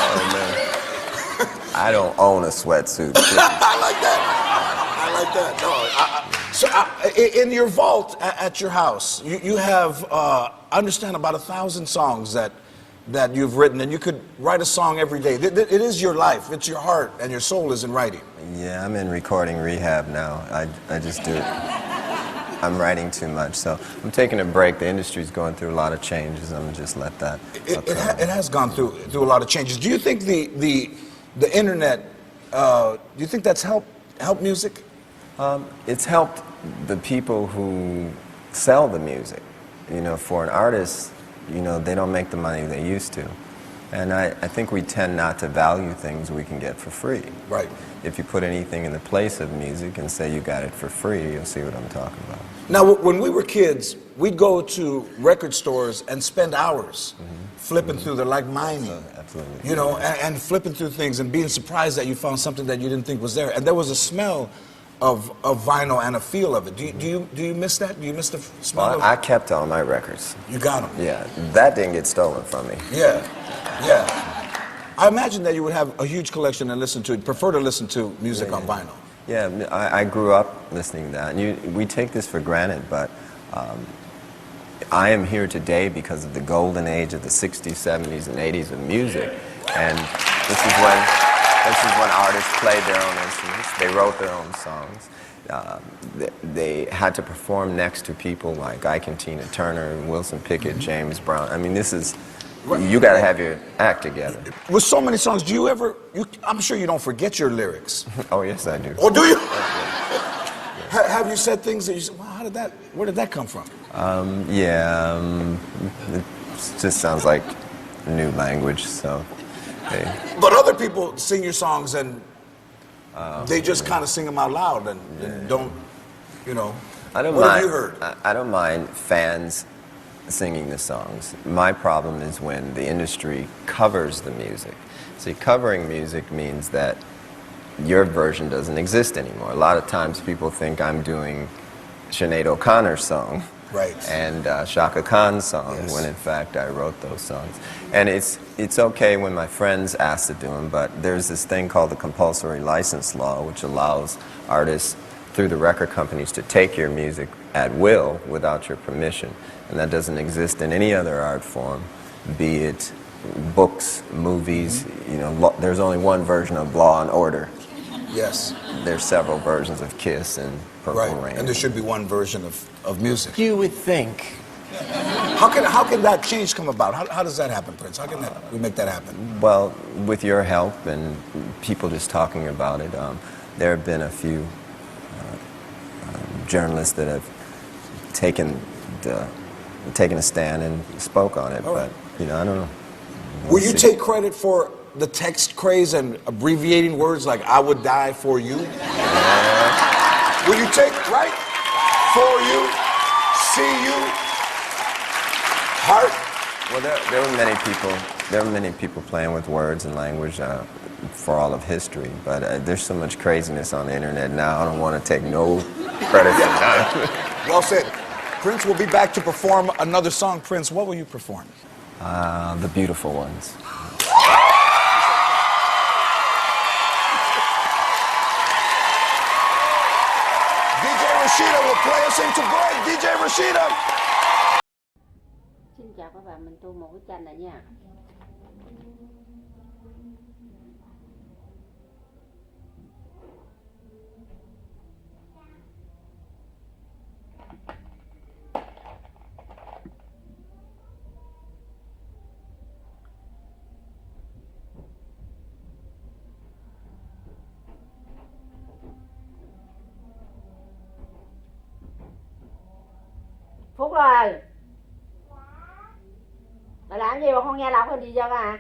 Oh man, I don't own a sweatsuit. I like that. No, so in your vault at your house, you have, I understand, about 1,000 songs that you've written, and you could write a song every day. It is your life. It's your heart, and your soul is in writing. Yeah, I'm in recording rehab now. I just do it. I'm writing too much, so I'm taking a break. The industry's going through a lot of changes. I'm gonna just let that. It has gone through a lot of changes. Do you think the internet? Do you think that's helped music? It's helped the people who sell the music. You know, for an artist, you know, they don't make the money they used to. And I think we tend not to value things we can get for free. Right. If you put anything in the place of music and say you got it for free, you'll see what I'm talking about. Now, when we were kids, we'd go to record stores and spend hours flipping through. They're like mining. Absolutely. You know, and flipping through things and being surprised that you found something that you didn't think was there. And there was a smell of vinyl and a feel of it. Do you miss that? Do you miss the smell of it? I kept all my records. You got them? Yeah, that didn't get stolen from me. Yeah. I imagine that you would have a huge collection and prefer to listen to music on vinyl. Yeah, I grew up listening to that. And we take this for granted, but I am here today because of the golden age of the 60s, 70s, and 80s of music. And this is when artists played their own instruments. They wrote their own songs. They had to perform next to people like Ike and Tina Turner, Wilson Pickett, James Brown. I mean, this is, you got to have your act together. With so many songs, do you ever, I'm sure you don't forget your lyrics. Oh, yes, I do. Oh, do you? Have you said things that you said, well, where did that come from? It just sounds like new language, so. Hey. But other people sing your songs and they just kind of sing them out loud and don't, you know. What have you heard? I don't mind fans singing the songs. My problem is when the industry covers the music. See, covering music means that your version doesn't exist anymore. A lot of times people think I'm doing Sinead O'Connor's song. Right. And Shaka Khan's song, when in fact I wrote those songs. And it's okay when my friends ask to do them, but there's this thing called the compulsory license law, which allows artists through the record companies to take your music at will without your permission. And that doesn't exist in any other art form, be it books, movies. You know, there's only one version of Law and Order. Yes. There's several versions of Kiss and Purple Rain. And there should be one version of music. You would think How can that change come about? How does that happen, Prince? How can we make that happen? Well, with your help and people just talking about it, there have been a few journalists that have taken a stand and spoke on it, but you know, I don't know. Will you take credit for the text craze and abbreviating words like "I would die for you"? Will you take right? For you, see you, heart. Well, there were many people. There were many people playing with words and language for all of history, but there's so much craziness on the internet now. I don't want to take no credit for that. Well said. Prince will be back to perform another song. Prince, what will you perform? The Beautiful Ones. DJ Rashida will play us into break. DJ Rashida. Xin chào các bạn, mình tu một cái chanh này nha. Phúc ơi, mày làm gì mà không nghe lọc hay gì chưa à?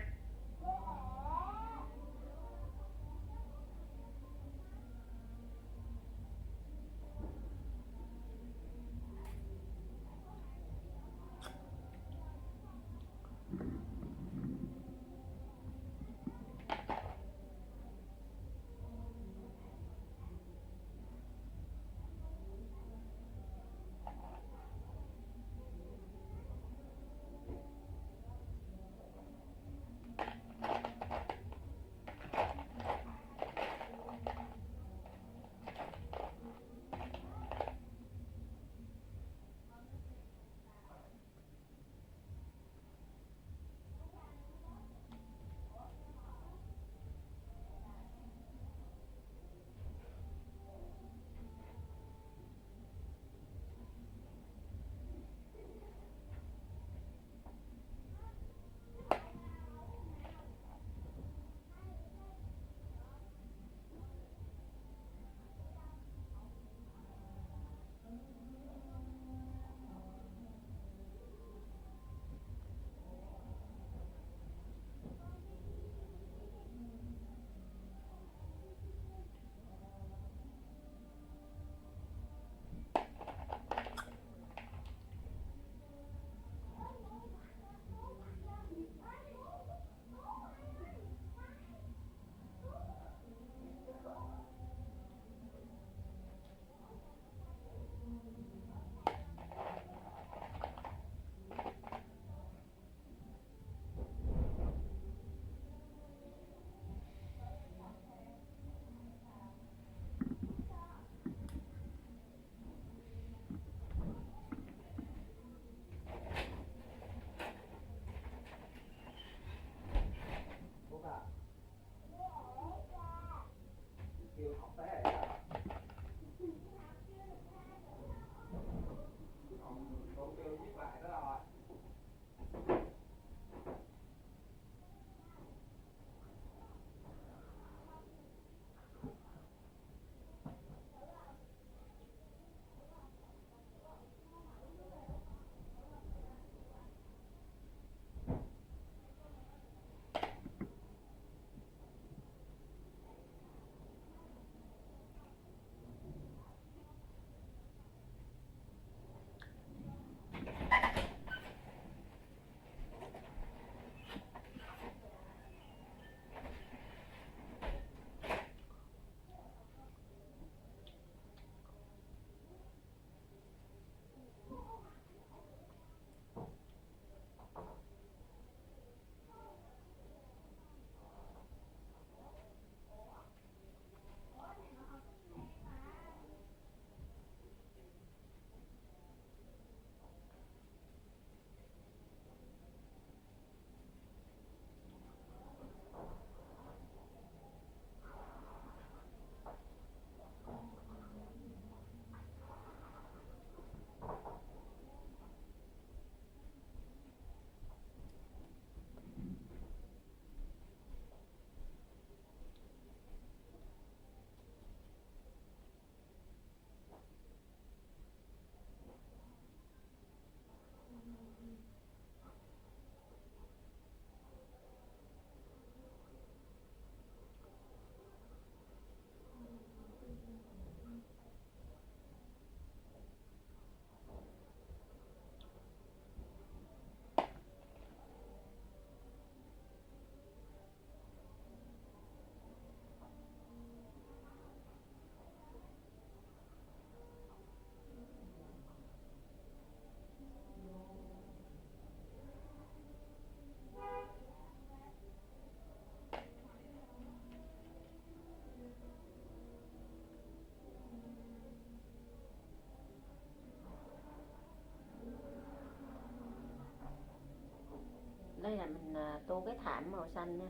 mình tô cái thảm màu xanh nha.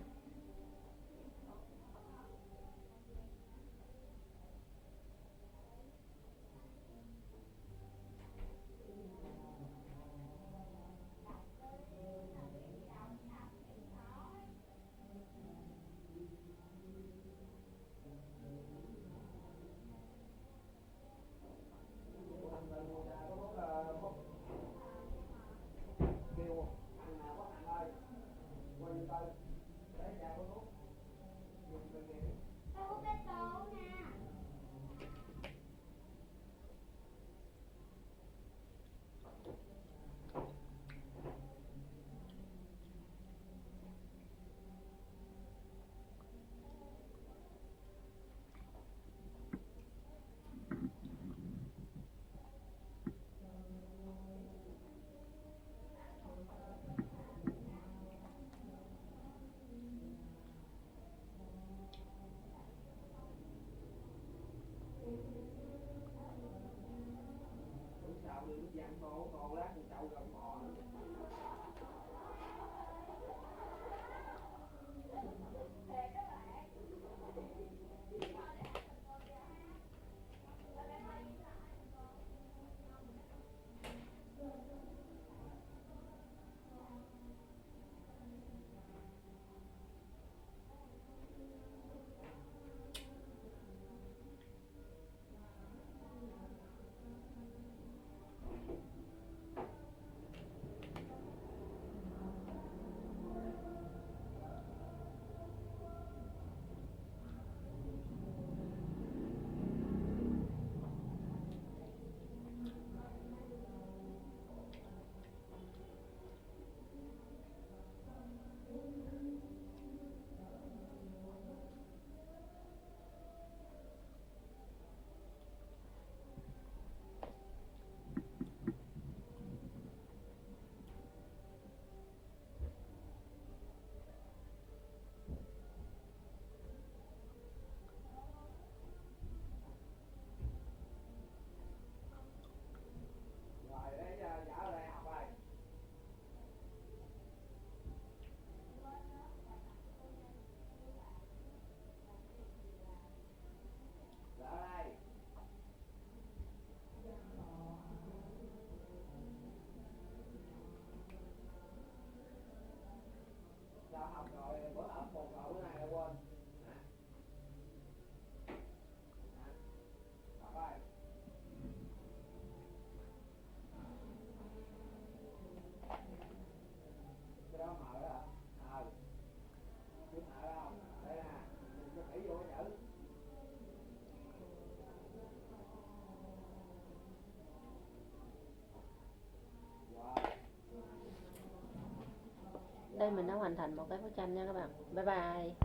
Đây mình đã hoàn thành một cái bức tranh nha các bạn. Bye bye.